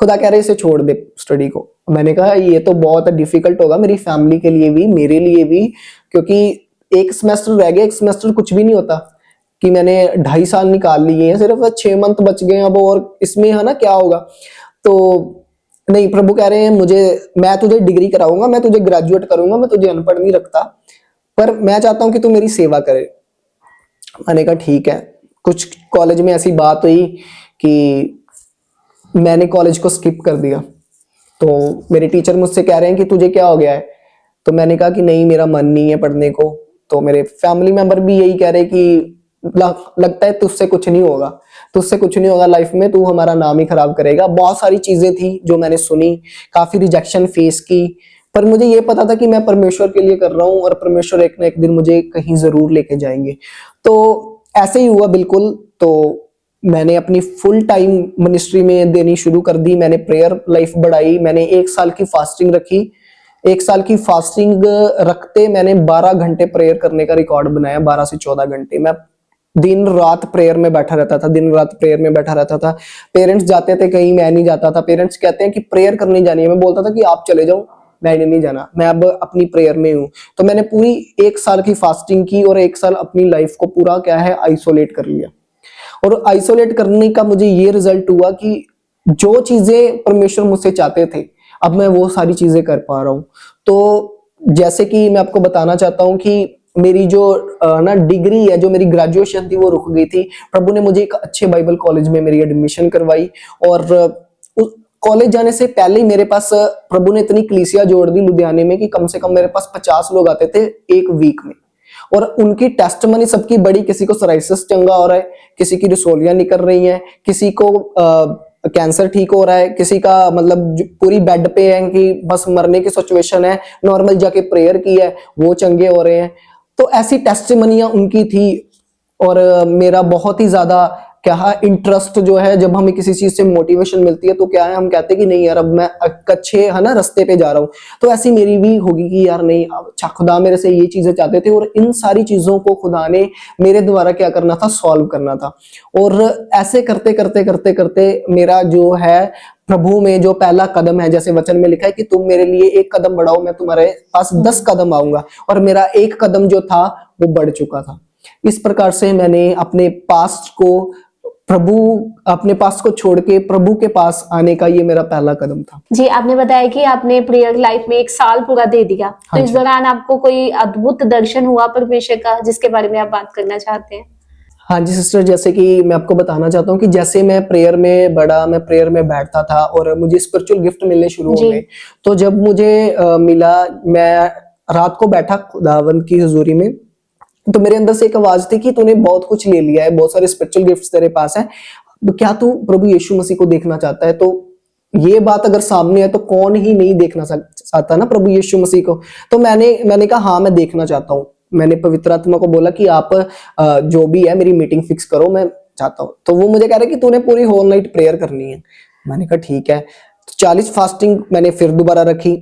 खुदा कह रहे इसे छोड़ दे स्टडी को। मैंने कहा ये तो बहुत डिफिकल्ट होगा मेरी फैमिली के लिए भी, मेरे लिए भी, क्योंकि एक सेमेस्टर रह गया, एक सेमेस्टर कुछ भी नहीं होता कि मैंने 2.5 साल निकाल लिए हैं, सिर्फ 6 मंथ बच गए अब, और इसमें है ना क्या होगा। तो नहीं, प्रभु कह रहे हैं मुझे, मैं तुझे डिग्री कराऊंगा, मैं तुझे ग्रेजुएट करूंगा, मैं तुझे अनपढ़ नहीं रखता, पर मैं चाहता हूं कि तू मेरी सेवा करे। मैंने कहा ठीक है। कुछ कॉलेज में ऐसी बात हुई कि मैंने कॉलेज को स्किप कर दिया। तो मेरे टीचर मुझसे कह रहे हैं कि तुझे क्या हो गया है। तो मैंने कहा कि नहीं मेरा मन नहीं है पढ़ने को। तो मेरे फैमिली मेंबर भी यही कह रहे कि लगता है तुझसे कुछ नहीं होगा, तुझसे कुछ नहीं होगा लाइफ में, तू हमारा नाम ही खराब करेगा। बहुत सारी चीजें थी जो मैंने सुनी, काफी रिजेक्शन फेस की, पर मुझे ये पता था कि मैं परमेश्वर के लिए कर रहा हूँ और परमेश्वर एक ना एक दिन मुझे कहीं जरूर लेके जाएंगे। तो ऐसे ही हुआ बिल्कुल। तो मैंने अपनी फुल टाइम मिनिस्ट्री में देनी शुरू कर दी, मैंने प्रेयर लाइफ बढ़ाई, मैंने 1 साल की फास्टिंग रखी। 1 साल की फास्टिंग रखते मैंने 12 घंटे प्रेयर करने का रिकॉर्ड बनाया, 12 से 14 घंटे मैं दिन रात प्रेयर में बैठा रहता था, दिन रात प्रेयर में बैठा रहता था। पेरेंट्स जाते थे कहीं, मैं नहीं जाता था। पेरेंट्स कहते हैं कि प्रेयर करने जानी है, मैं बोलता था कि आप चले जाओ, मैंने नहीं जाना, मैं अब अपनी प्रेयर में हूँ। तो मैंने पूरी 1 साल की फास्टिंग की और 1 साल अपनी लाइफ को पूरा क्या है आइसोलेट कर लिया। और आइसोलेट करने का मुझे ये रिजल्ट हुआ कि जो चीजें परमेश्वर मुझसे चाहते थे, अब मैं वो सारी चीजें कर पा रहा हूँ। तो जैसे कि मैं आपको बताना चाहता हूँ कि मेरी जो ना डिग्री है, जो मेरी ग्रेजुएशन थी, वो रुक गई थी। प्रभु ने मुझे एक अच्छे बाइबल कॉलेज में मेरी एडमिशन करवाई। और उस कॉलेज जाने से पहले ही मेरे पास प्रभु ने इतनी कलीसिया जोड़ दी लुधियाने में कि कम से कम मेरे पास 50 लोग आते थे एक वीक में। और उनकी टेस्टमनी सबकी बड़ी, किसी को सोराइसिस चंगा हो रहा है, किसी की रसोलियां निकल रही हैं, किसी को कैंसर ठीक हो रहा है, किसी का मतलब पूरी बेड पे है कि बस मरने की सिचुएशन है, नॉर्मल जाके प्रेयर की है, वो चंगे हो रहे हैं। तो ऐसी टेस्टमनियां उनकी थी। और मेरा बहुत ही ज्यादा क्या इंटरेस्ट जो है, जब हमें किसी चीज से मोटिवेशन मिलती है तो क्या है, हम कहते हैं कि नहीं यार अब मैं अच्छे है ना रास्ते पे जा रहा हूँ। तो ऐसी मेरी भी होगी कि यार नहीं, अच्छा खुदा मेरे से ये चीजें चाहते थे और इन सारी चीजों को खुदा ने मेरे द्वारा क्या करना था, सॉल्व करना था। और ऐसे करते करते करते करते मेरा जो है प्रभु में जो पहला कदम है, जैसे वचन में लिखा है कि तुम मेरे लिए 1 कदम बढ़ाओ, मैं तुम्हारे पास 10 कदम आऊंगा। और मेरा 1 कदम जो था वो बढ़ चुका था। इस प्रकार से मैंने अपने पास्ट को छोड़ के प्रभु के पास आने का ये मेरा पहला कदम था। जी, आपने बताया कि आपने प्रेयर लाइफ में 1 साल पूरा दे दिया, तो हाँ इस जी। दौरान आपको कोई अद्भुत दर्शन हुआ परमेश्वर का, जिसके बारे में आप बात करना चाहते हैं? हाँ जी सिस्टर, जैसे कि मैं आपको बताना चाहता हूँ कि जैसे मैं प्रेयर में बढ़ा, मैं प्रेयर में बैठता था और मुझे स्पिरिचुअल गिफ्ट मिलने शुरू हो जी। गए। तो जब मुझे मिला, मैं रात को बैठा खुदावंद की हुजूरी में, तो मेरे अंदर से एक आवाज थी कि तूने बहुत कुछ ले लिया है, बहुत सारे स्पिरिचुअल गिफ्ट्स तेरे पास हैं, क्या तू प्रभु यीशु मसीह को देखना चाहता है? तो ये बात अगर सामने है तो कौन ही नहीं देखना चाहता ना प्रभु यीशु मसीह को। तो मैंने कहा हाँ मैं देखना चाहता हूँ। मैंने पवित्र आत्मा को बोला कि आप जो भी है मेरी मीटिंग फिक्स करो, मैं चाहता हूँ। तो वो मुझे कह रहे कि तूने पूरी होल नाइट प्रेयर करनी है। मैंने कहा ठीक है। तो 40 फास्टिंग मैंने फिर दोबारा रखी।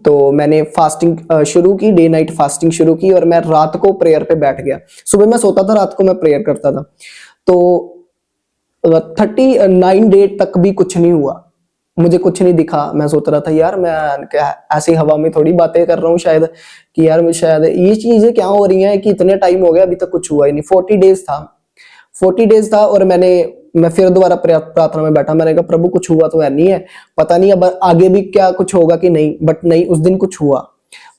तो मैंने फास्टिंग शुरू की, डे नाइट फास्टिंग शुरू की और मैं रात को प्रेयर पे बैठ गया। सुबह मैं सोता था, रात को मैं प्रेयर करता था। तो 39 डे तक भी कुछ नहीं हुआ, मुझे कुछ नहीं दिखा। मैं सोच रहा था यार मैं क्या ऐसी हवा में थोड़ी बातें कर रहा हूँ शायद, कि यार शायद ये चीजें क्या हो रही हैं कि इतने टाइम हो गया अभी तक कुछ हुआ ही नहीं। 40 डेज था और मैं फिर दोबारा प्रार्थना में बैठा। मैंने कहा प्रभु कुछ हुआ तो है नहीं है, पता नहीं अब आगे भी क्या कुछ होगा कि नहीं, बट नहीं, उस दिन कुछ हुआ।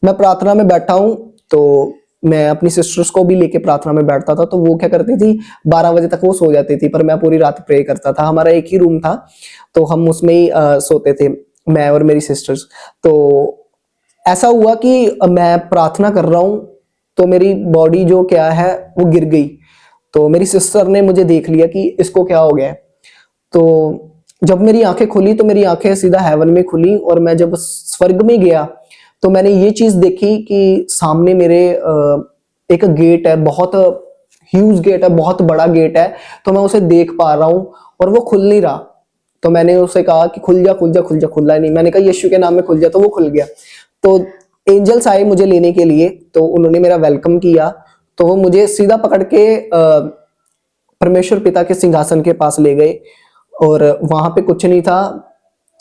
मैं प्रार्थना में बैठा हूँ, तो मैं अपनी सिस्टर्स को भी लेके प्रार्थना में बैठता था। तो वो क्या करती थी, 12 बजे तक वो सो जाती थी, पर मैं पूरी रात प्रे करता था। हमारा एक ही रूम था, तो हम उसमें ही सोते थे, मैं और मेरी सिस्टर्स। तो ऐसा हुआ कि मैं प्रार्थना कर रहा हूँ तो मेरी बॉडी जो क्या है वो गिर गई। तो मेरी सिस्टर ने मुझे देख लिया कि इसको क्या हो गया है। तो जब मेरी आंखें खुली तो मेरी आंखें सीधा हेवन में खुली और मैं जब स्वर्ग में गया तो मैंने ये चीज देखी कि सामने मेरे एक गेट है, बहुत ह्यूज गेट है, बहुत बड़ा गेट है। तो मैं उसे देख पा रहा हूँ और वो खुल नहीं रहा। तो मैंने उसे कहा कि खुल जा खुल जा खुल जा, खुला ही नहीं। मैंने कहा यीशु के नाम में खुल जा, तो वो खुल गया। तो एंजल्स आए मुझे लेने के लिए, तो उन्होंने मेरा वेलकम किया। तो वो मुझे सीधा पकड़ के परमेश्वर पिता के सिंहासन के पास ले गए और वहां पे कुछ नहीं था,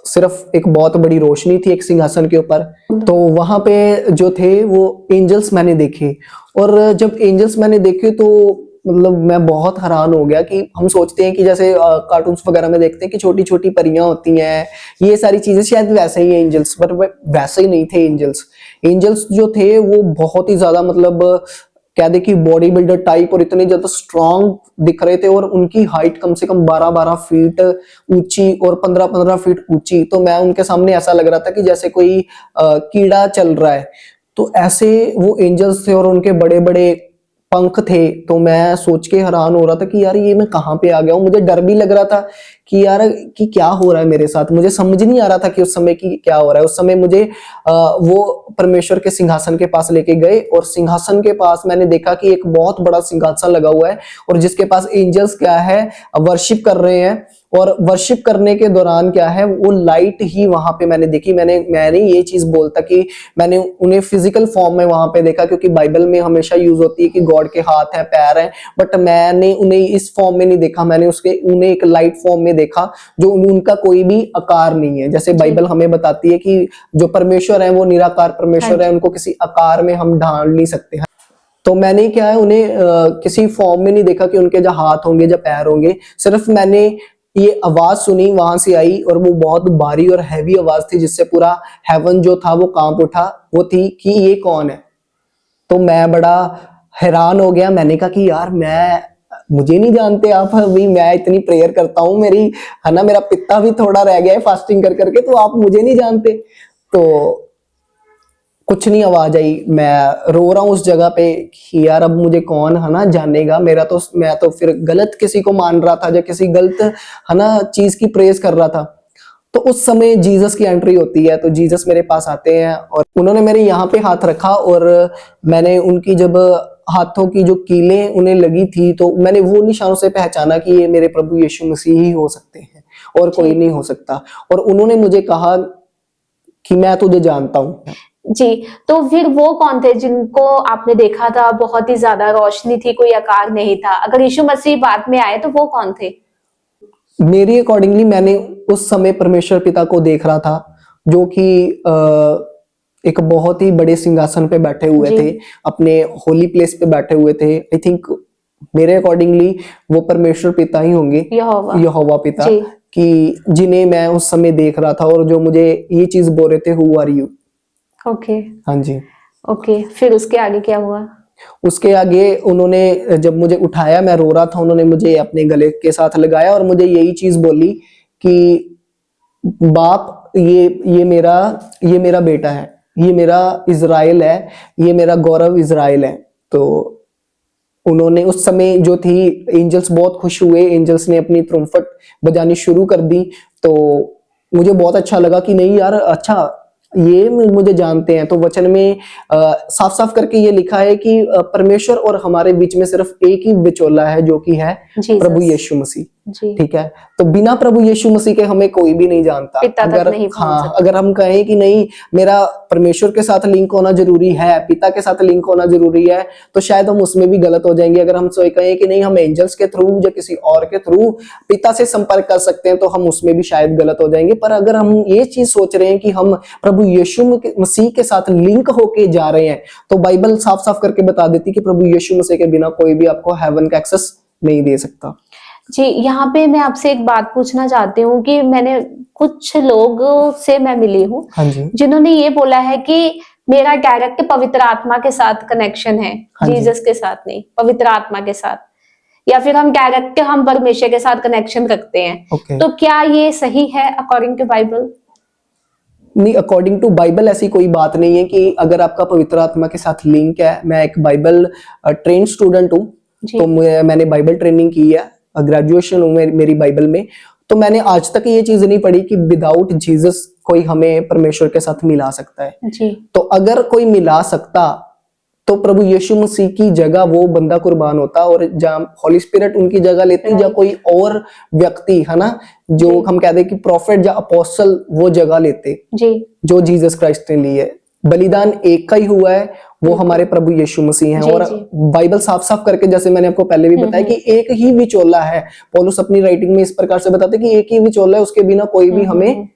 सिर्फ एक बहुत बड़ी रोशनी थी एक सिंहासन के ऊपर। तो वहां पे जो थे वो एंजल्स मैंने देखे। और जब एंजल्स मैंने देखे तो मतलब मैं बहुत हैरान हो गया कि हम सोचते हैं कि जैसे कार्टून्स वगैरह में देखते हैं कि छोटी छोटी परियां होती हैं, ये सारी चीजें शायद वैसे ही है एंजल्स, पर वैसे ही नहीं थे एंजल्स। एंजल्स जो थे वो बहुत ही ज्यादा मतलब कह दे कि बॉडी बिल्डर टाइप और इतने ज्यादा स्ट्रांग दिख रहे थे। और उनकी हाइट कम से कम 12-12 फीट ऊंची और 15-15 फीट ऊंची। तो मैं उनके सामने ऐसा लग रहा था कि जैसे कोई कीड़ा चल रहा है। तो ऐसे वो एंजल्स थे और उनके बड़े बड़े पंख थे। तो मैं सोच के हैरान हो रहा था कि यार ये मैं कहाँ पे आ गया हूँ। मुझे डर भी लग रहा था कि यार कि क्या हो रहा है मेरे साथ। मुझे समझ नहीं आ रहा था कि उस समय की क्या हो रहा है। उस समय मुझे वो परमेश्वर के सिंहासन के पास लेके गए और सिंहासन के पास मैंने देखा कि एक बहुत बड़ा सिंहासन लगा हुआ है और जिसके पास एंजल्स क्या है वर्शिप कर रहे हैं। और वर्शिप करने के दौरान क्या है, वो लाइट ही वहां पे मैंने देखी। मैंने ये चीज बोलता कि मैंने उन्हें फिजिकल फॉर्म में वहां पे देखा, क्योंकि बाइबल में हमेशा यूज होती है कि गॉड के हाथ है, पैर है, बट मैंने उन्हें इस फॉर्म में नहीं देखा। मैंने उन्हें एक लाइट फॉर्म में देखा, जो उनका कोई भी आकार नहीं है। जैसे बाइबल हमें बताती है कि जो परमेश्वर है वो निराकार परमेश्वर है, उनको किसी आकार में हम ढाल नहीं सकते हैं। तो मैंने क्या है, उन्हें किसी फॉर्म में नहीं देखा कि उनके जो हाथ होंगे या पैर होंगे। सिर्फ मैंने ये आवाज सुनी, वहां से आई, और वो बहुत भारी और हैवी आवाज थी, जिससे पूरा हेवन जो था वो कांप उठा। वो थी कि ये कौन है। तो मैं बड़ा हैरान हो गया। मैंने कहा कि यार मुझे नहीं जानते आप। अभी मैं इतनी प्रेयर करता हूँ, मेरी है ना, मेरा पिता भी थोड़ा रह गया है फास्टिंग कर करके, तो आप मुझे नहीं जानते। तो कुछ नहीं आवाज आई। मैं रो रहा हूँ उस जगह पे कि यार अब मुझे कौन है ना जानेगा। मैं तो फिर गलत किसी को मान रहा था, या किसी गलत है ना चीज की प्रेज कर रहा था। तो उस समय जीसस की एंट्री होती है। तो जीसस मेरे पास आते हैं और उन्होंने मेरे यहाँ पे हाथ रखा, और मैंने उनकी जब हाथों की जो कीलें उन्हें लगी थी, तो मैंने वो निशानों से पहचाना कि ये मेरे प्रभु यीशु मसीह ही हो सकते हैं और कोई नहीं हो सकता। और उन्होंने मुझे कहा कि मैं तुझे जानता हूँ। जी, तो फिर वो कौन थे जिनको आपने देखा था? बहुत ही ज्यादा रोशनी थी, कोई आकार नहीं था। अगर यीशु मसीह बाद में आए तो वो कौन थे? मेरी अकॉर्डिंगली मैंने उस समय परमेश्वर पिता को देख रहा था, जो कि एक बहुत ही बड़े सिंहासन पे बैठे हुए जी। थे, अपने होली प्लेस पे बैठे हुए थे। आई थिंक मेरे अकॉर्डिंगली वो परमेश्वर पिता ही होंगे, यहोवा। यहोवा पिता, जी। कि जिन्हें मैं उस समय देख रहा था, और जो मुझे ये चीज बोल रहे थे, हु आर यू। ओके। हाँ जी। ओके, फिर उसके आगे क्या हुआ? उसके आगे उन्होंने जब मुझे उठाया, मैं रो रहा था, उन्होंने मुझे अपने गले के साथ लगाया और मुझे यही चीज बोली कि बाप, ये मेरा बेटा है, ये मेरा इज़राइल है, ये मेरा गौरव इज़राइल है। तो उन्होंने उस समय जो थी, एंजल्स बहुत खुश हुए, एंजल्स ने अपनी ट्रम्पट बजानी शुरू कर दी। तो मुझे बहुत अच्छा लगा कि नहीं यार, अच्छा ये मुझे जानते हैं। तो वचन में साफ साफ करके ये लिखा है कि परमेश्वर और हमारे बीच में सिर्फ एक ही बिचौला है, जो कि है प्रभु जीसस। यीशु मसीह। जी। ठीक है। तो बिना प्रभु यीशु मसीह के हमें कोई भी नहीं जानता। पिता तक नहीं पहुंच सकता। अगर हम कहें कि नहीं, मेरा परमेश्वर के साथ लिंक होना जरूरी है, पिता के साथ लिंक होना जरूरी है, तो शायद हम उसमें भी गलत हो जाएंगे। अगर हम कहें कि नहीं, हम एंजल्स के थ्रू या किसी और के थ्रू पिता से संपर्क कर सकते हैं, तो हम उसमें भी शायद गलत हो जाएंगे। पर अगर हम ये चीज सोच रहे हैं कि हम प्रभु यीशु मसीह के साथ लिंक होके जा रहे हैं, तो बाइबल साफ साफ करके बता देती कि प्रभु यीशु मसीह के बिना कोई भी आपको हेवन का एक्सेस नहीं दे सकता। जी, यहाँ पे मैं आपसे एक बात पूछना चाहती हूँ कि मैंने कुछ लोगों से मैं मिली हूँ, हाँ जी। जिन्होंने ये बोला है कि मेरा डायरेक्ट पवित्र आत्मा के साथ कनेक्शन है, हाँ जी। जीसस के साथ नहीं, पवित्र आत्मा के साथ, या फिर हम परमेश्वर के साथ कनेक्शन रखते हैं। ओके। तो क्या ये सही है अकॉर्डिंग टू बाइबल? नहीं, अकॉर्डिंग टू बाइबल ऐसी कोई बात नहीं है कि अगर आपका पवित्र आत्मा के साथ लिंक है। मैं एक बाइबल ट्रेन स्टूडेंट हूँ, जी। तो मैंने बाइबल ट्रेनिंग की है, ग्रेजुएशन हूँ मेरी बाइबल में। तो मैंने आज तक ये चीज नहीं पढ़ी कि विदाउट जीसस कोई हमें परमेश्वर के साथ मिला सकता है। जी। तो अगर कोई मिला सकता, तो प्रभु यीशु मसीह की जगह वो बंदा कुर्बान होता, और जहाँ हॉली स्पिरिट उनकी जगह लेती, या कोई और व्यक्ति है ना, जो जी। हम कहते हैं कि प्रॉफिट या अपोस्टल, वो जगह लेते जी। जो जीसस क्राइस्ट ने ली है। बलिदान एक का ही हुआ है, वो हमारे प्रभु यीशु मसीह हैं। जी, और जी। बाइबल साफ साफ करके, जैसे मैंने आपको पहले भी बताया, कि एक ही विचोला है। पौलुस अपनी राइटिंग में इस प्रकार से बताते कि एक ही विचोला है, उसके बिना कोई भी हमें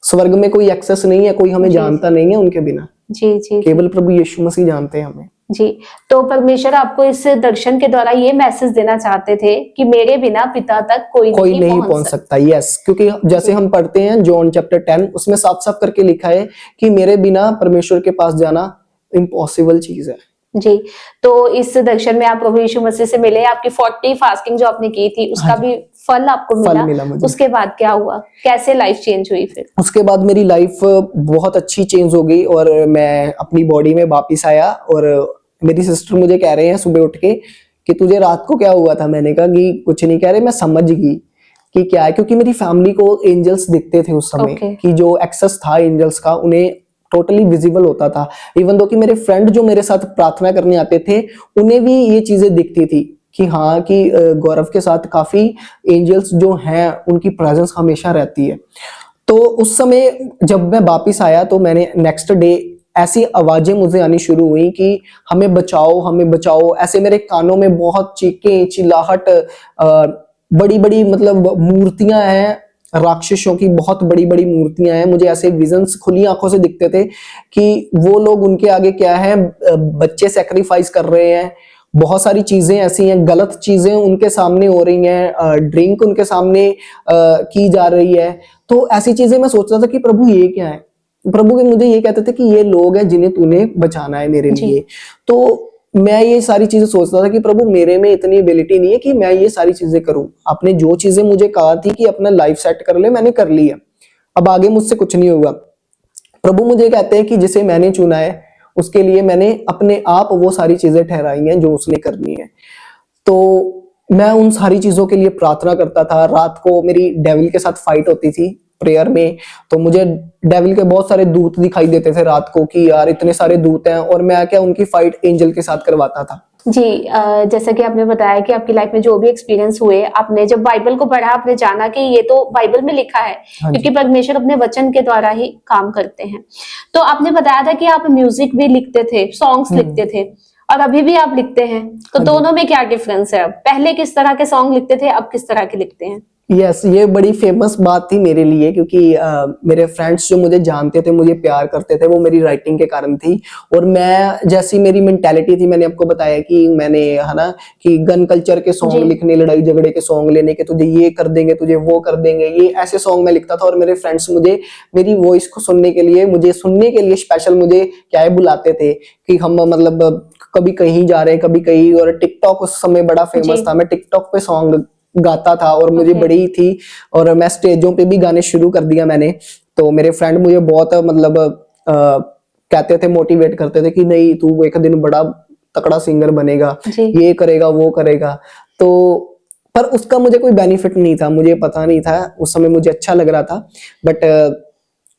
स्वर्ग में कोई एक्सेस नहीं है, कोई हमें जानता नहीं है उनके बिना। जी। जी। केवल प्रभु यीशु मसीह जानते हैं हमें। जी, तो परमेश्वर आपको इस दर्शन के द्वारा ये मैसेज देना चाहते थे कि मेरे बिना पिता तक कोई नहीं पहुंच सकता। यस, क्योंकि जैसे हम पढ़ते हैं जॉन चैप्टर 10, उसमें साफ साफ करके लिखा है कि मेरे बिना परमेश्वर के पास जाना इम्पॉसिबल चीज है। जी, तो इस दर्शन में आप प्रभु यीशु मसीह से मिले, आपकी 40 फास्टिंग जो आपने की थी, उसका भी फल आपको मिला मुझे। उसके बाद क्या हुआ? कैसे लाइफ चेंज हुई फिर? उसके बाद मेरी लाइफ बहुत अच्छी चेंज हो गई, और मैं अपनी बॉडी में वापिस आया। और मेरी सिस्टर मुझे कह रहे हैं सुबह उठ के कि तुझे रात को क्या हुआ था। मैंने कहा कि कुछ नहीं। कह रहे, मैं समझ गई कि क्या है, क्योंकि मेरी फैमिली को एंजल्स दिखते थे उस समय। कि जो एक्सेस था एंजल्स का, उन्हें टोटली विजिबल होता था। इवन दो कि मेरे फ्रेंड जो मेरे साथ प्रार्थना करने आते थे, उन्हें भी ये चीजें दिखती थी कि हाँ कि गौरव के साथ काफी एंजल्स जो हैं उनकी प्रेजेंस हमेशा रहती है। तो उस समय जब मैं वापिस आया तो मैंने नेक्स्ट डे ऐसी आवाजें मुझे आनी शुरू हुई कि हमें बचाओ, हमें बचाओ। ऐसे मेरे कानों में बहुत चीखें, चिल्लाहट, बड़ी बड़ी मतलब मूर्तियां हैं, राक्षसों की बहुत बड़ी बड़ी मूर्तियां हैं। मुझे ऐसे विजन्स खुली आंखों से दिखते थे कि वो लोग उनके आगे क्या है, बच्चे सेक्रीफाइस कर रहे हैं। बहुत सारी चीजें ऐसी हैं, गलत चीजें उनके सामने हो रही हैं, ड्रिंक उनके सामने की जा रही है। तो ऐसी चीजें मैं सोच रहा था कि प्रभु ये क्या है। प्रभु के मुझे ये कहते थे कि ये लोग हैं जिन्हें तूने बचाना है मेरे जी। लिए। तो मैं ये सारी चीजें सोचता था कि प्रभु मेरे में इतनी एबिलिटी नहीं है कि मैं ये सारी चीजें करूं। आपने जो चीजें मुझे कहा थी कि अपना लाइफ सेट कर ले, मैंने कर लिया, अब आगे मुझसे कुछ नहीं होगा। प्रभु मुझे कहते हैं कि जिसे मैंने चुना है उसके लिए मैंने अपने आप वो सारी चीजें ठहराई हैं जो उसने करनी है। तो मैं उन सारी चीजों के लिए प्रार्थना करता था। रात को मेरी डेविल के साथ फाइट होती थी प्रेयर में, तो मुझे डेविल के बहुत सारे दूत दिखाई देते थे रात को कि यार इतने सारे दूत हैं, और मैं क्या उनकी फाइट एंजल के साथ करवाता था। जी, जैसा कि आपने बताया कि आपकी लाइफ में जो भी एक्सपीरियंस हुए, आपने जब बाइबल को पढ़ा आपने जाना कि ये तो बाइबल में लिखा है, हाँ जी। क्योंकि परमेश्वर अपने वचन के द्वारा ही काम करते हैं। तो आपने बताया था कि आप म्यूजिक भी लिखते थे, सॉन्ग्स लिखते थे, और अभी भी आप लिखते हैं। तो हाँ जी। दोनों में क्या डिफरेंस है? अब पहले किस तरह के सॉन्ग लिखते थे, अब किस तरह के लिखते हैं? यस, ये बड़ी फेमस बात थी मेरे लिए, क्योंकि मेरे फ्रेंड्स जो मुझे जानते थे, मुझे प्यार करते थे, वो मेरी राइटिंग के कारण थी। और मैं जैसी मेरी मेंटालिटी थी, मैंने आपको बताया कि मैंने है ना कि गन कल्चर के सॉन्ग जी। लिखने, लड़ाई झगड़े के सॉन्ग लेने के, तुझे ये कर देंगे, तुझे वो कर देंगे, ये ऐसे सॉन्ग मैं लिखता था। और मेरे फ्रेंड्स मुझे मेरी वॉइस को सुनने के लिए, मुझे सुनने के लिए स्पेशल मुझे क्या है बुलाते थे कि हम मतलब कभी कहीं जा रहे हैं, कभी कहीं। और टिकटॉक उस समय बड़ा फेमस जी। था, मैं टिकटॉक पे सॉन्ग गाता था और मुझे ओके। बड़ी थी। और मैं स्टेजों पे भी गाने शुरू कर दिया मैंने। तो मेरे फ्रेंड मुझे बहुत मतलब कहते थे, मोटिवेट करते थे कि नहीं तू एक दिन बड़ा तकड़ा सिंगर बनेगा, जी। ये करेगा वो करेगा। तो पर उसका मुझे कोई बेनिफिट नहीं था, मुझे पता नहीं था उस समय, मुझे अच्छा लग रहा था, बट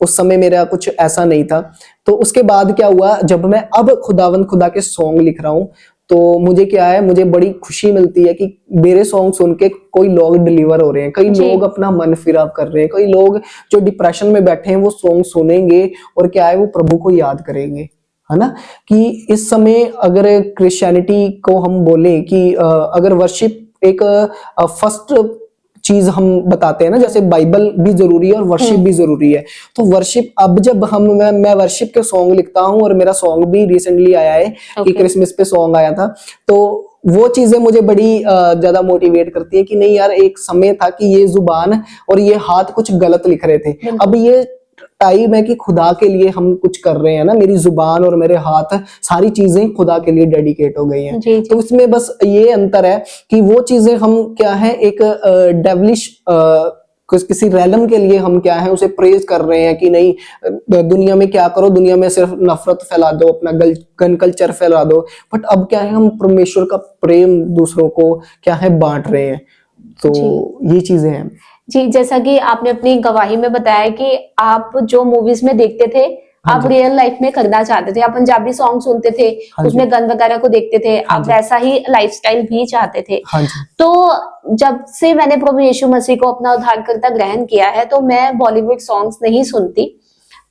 उस समय मेरा कुछ ऐसा नहीं था। तो उसके बाद क्या हुआ, जब मैं अब खुदावंद खुदा के सॉन्ग लिख रहा हूँ, तो मुझे क्या है, मुझे बड़ी खुशी मिलती है कि मेरे सॉन्ग सुन के कोई लोग डिलीवर हो रहे हैं, कई जी। लोग अपना मन फिराव कर रहे हैं, कई लोग जो डिप्रेशन में बैठे हैं वो सॉन्ग सुनेंगे और क्या है वो प्रभु को याद करेंगे, है ना। कि इस समय अगर क्रिश्चियनिटी को हम बोले कि अगर वर्शिप एक फर्स्ट चीज हम बताते हैं ना, जैसे बाइबल भी जरूरी है और वर्शिप भी जरूरी है। तो वर्शिप, अब जब मैं वर्शिप के सॉन्ग लिखता हूँ, और मेरा सॉन्ग भी रिसेंटली आया है कि ओके। क्रिसमस पे सॉन्ग आया था, तो वो चीजें मुझे बड़ी ज्यादा मोटिवेट करती है कि नहीं यार, एक समय था कि ये जुबान और ये हाथ कुछ गलत लिख रहे थे, बिल्कुल। अब ये टाइम है कि खुदा के लिए हम कुछ कर रहे हैं ना। मेरी जुबान और मेरे हाथ, सारी चीजें खुदा के लिए डेडिकेट हो गई हैं। जी, जी। तो इसमें बस ये अंतर है कि वो चीजें हम क्या है, एक डेवलिश किसी रैलम के लिए हम क्या है उसे प्रेज कर रहे हैं कि नहीं, दुनिया में क्या करो, दुनिया में सिर्फ नफरत फैला दो, अपना गन कल्चर फैला दो। बट अब क्या है, हम परमेश्वर का प्रेम दूसरों को क्या है बांट रहे हैं। तो जी। ये चीजें हैं। जी, जैसा कि आपने अपनी गवाही में बताया कि आप जो मूवीज में देखते थे, हाँ आप जी। रियल लाइफ में करना चाहते थे। आप पंजाबी सॉन्ग सुनते थे, हाँ जी। उसमें गन वगैरह को देखते थे, हाँ आप जी। वैसा ही लाइफस्टाइल भी चाहते थे। हाँ जी। तो जब से मैंने प्रभु यीशु मसीह को अपना उद्धारकर्ता ग्रहण किया है, तो मैं बॉलीवुड सॉन्ग्स नहीं सुनती।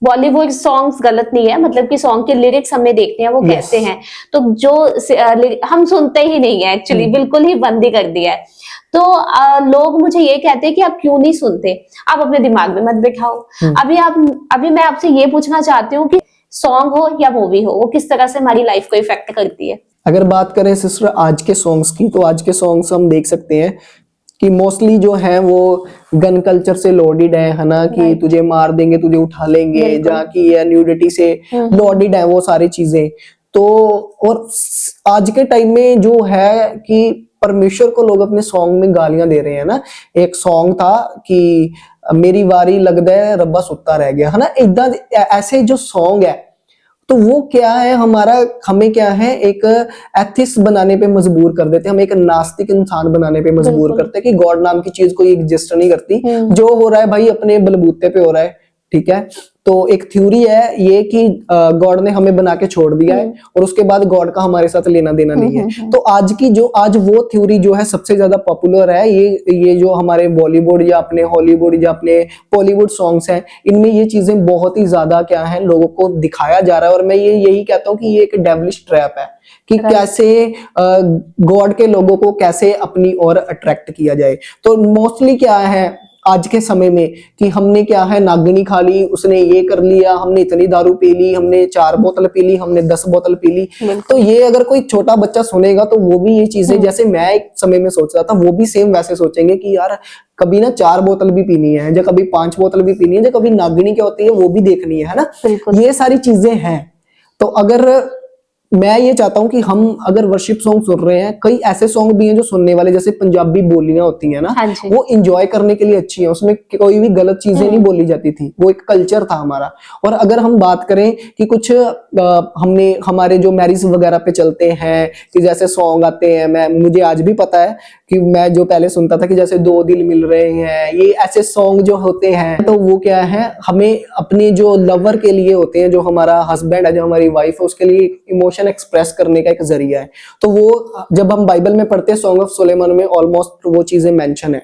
बॉलीवुड सॉन्ग्स गलत नहीं है, मतलब कि सॉन्ग के लिरिक्स हमें देखते हैं वो Yes. कैसे हैं, तो हम सुनते ही नहीं है एक्चुअली, बिल्कुल ही बंद ही कर दिया है। तो लोग मुझे ये कहते हैं कि आप क्यों नहीं सुनते, आप अपने दिमाग में मत बिठाओ। अभी मैं आपसे ये पूछना चाहती हूँ कि सॉन्ग हो या मूवी हो, वो किस तरह से हमारी लाइफ को इफेक्ट करती है? अगर बात करें सिस्टर आज के सॉन्ग्स की, तो आज के सॉन्ग्स हम देख सकते हैं कि मोस्टली जो है वो गन कल्चर से लोडेड है ना, कि Right. तुझे मार देंगे, तुझे उठा लेंगे, बिल्कुल। जहाँ की है न्यूडिटी से लोडेड है वो सारी चीजें। तो और आज के टाइम में जो है कि परमेश्वर को लोग अपने सॉन्ग में गालियां दे रहे हैं ना। एक सॉन्ग था कि मेरी वारी लगदा है रब्बा सुत्ता रह गया, है ना, इदा ऐसे जो सॉन्ग है, तो वो क्या है, हमें क्या है एक एथिस्ट बनाने पे मजबूर कर देते हैं, हम एक नास्तिक इंसान बनाने पे मजबूर बिल्कुल। करते हैं कि गॉड नाम की चीज कोई एग्जिस्ट नहीं करती, हम्म। जो हो रहा है भाई अपने बलबूते पे हो रहा है, ठीक है। तो एक थ्योरी है ये कि गॉड ने हमें बना के छोड़ दिया है और उसके बाद गॉड का हमारे साथ लेना देना नहीं है। तो आज वो थ्योरी जो है सबसे ज्यादा पॉपुलर है, ये जो हमारे बॉलीवुड या अपने हॉलीवुड या अपने बॉलीवुड सॉन्ग्स हैं, इनमें ये चीजें बहुत ही ज्यादा क्या है लोगों को दिखाया जा रहा है। और मैं यही कहता हूँ कि ये एक डेविलिश ट्रैप है कि कैसे गॉड के लोगों को कैसे अपनी ओर अट्रैक्ट किया जाए। तो मोस्टली क्या है आज के समय में कि हमने क्या है नागिनी खा ली, उसने ये कर लिया, हमने इतनी दारू पी ली, हमने 4 बोतल पी ली, हमने 10 बोतल पी ली। तो ये अगर कोई छोटा बच्चा सुनेगा तो वो भी ये चीजें जैसे मैं एक समय में सोच रहा था, वो भी सेम वैसे सोचेंगे कि यार कभी ना 4 बोतल भी पीनी है, या कभी 5 बोतल भी पीनी है, या कभी नागिनी क्या होती है वो भी देखनी है ना। ये सारी चीजें हैं। तो अगर मैं ये चाहता हूं कि हम अगर वर्शिप सॉन्ग सुन रहे हैं, कई ऐसे सॉन्ग भी हैं जो सुनने वाले, जैसे पंजाबी बोलियां होती हैं ना, वो एंजॉय करने के लिए अच्छी है, उसमें कोई भी गलत चीजें नहीं बोली जाती थी, वो एक कल्चर था हमारा। और अगर हम बात करें कि कुछ हमने हमारे जो मैरिज वगैरह पे चलते हैं कि जैसे सॉन्ग आते हैं, मुझे आज भी पता है कि मैं जो पहले सुनता था कि जैसे 2 दिल मिल रहे हैं, ये ऐसे सॉन्ग जो होते हैं, तो वो क्या है हमें अपने जो लवर के लिए होते हैं, जो हमारा हस्बैंड है, जो हमारी वाइफ है, उसके लिए इमोशन एक्सप्रेस करने का एक जरिया है। तो वो जब हम बाइबल में पढ़ते हैं सॉन्ग ऑफ सुलेमान में ऑलमोस्ट वो चीजें मेंशन है।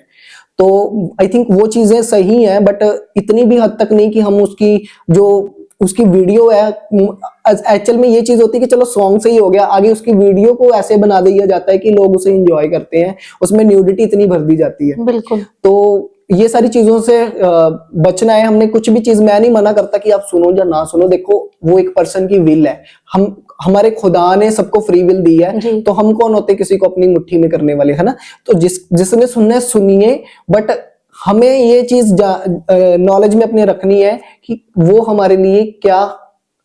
तो आई थिंक वो चीजें सही हैं, बट इतनी भी हद तक नहीं कि हम उसकी वीडियो है। एक्चुअल में ये चीज होती है कि चलो सॉन्ग से ही हो गया, आगे उसकी वीडियो को ऐसे बना दिया जाता है कि लोग उसे एंजॉय करते हैं, उसमें न्यूडिटी इतनी भर दी जाती है। बिल्कुल। तो ये सारी चीजों से बचना है। हमने कुछ भी चीज, मैं नहीं मना करता कि आप सुनो या ना सुनो, देखो वो एक पर्सन की विल है। हमारे खुदा ने सबको फ्री विल दी है, तो हम कौन होते किसी को अपनी मुट्ठी में करने वाले, है ना। तो जिसने सुनना है सुनिए, बट हमें ये चीज नॉलेज में अपने रखनी है कि वो हमारे लिए क्या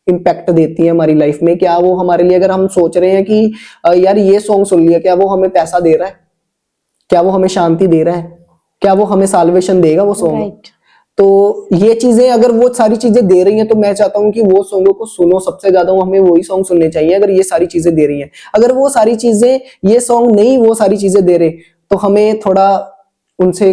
इम्पैक्ट देती है हमारी लाइफ में। क्या वो हमारे लिए, अगर हम सोच रहे हैं कि यार ये सॉन्ग सुन लिया, क्या वो हमें पैसा दे रहा है, क्या वो हमें शांति दे रहा है, क्या वो हमें साल्वेशन देगा वो सॉन्ग। तो ये चीजें अगर वो सारी चीजें दे रही हैं, तो मैं चाहता हूं कि वो सॉन्गों को सुनो, सबसे ज्यादा हमें वही सॉन्ग सुनने चाहिए अगर ये सारी चीजें दे रही हैं। अगर वो सारी चीजें, ये सॉन्ग नहीं वो सारी चीजें दे रहे, तो हमें थोड़ा उनसे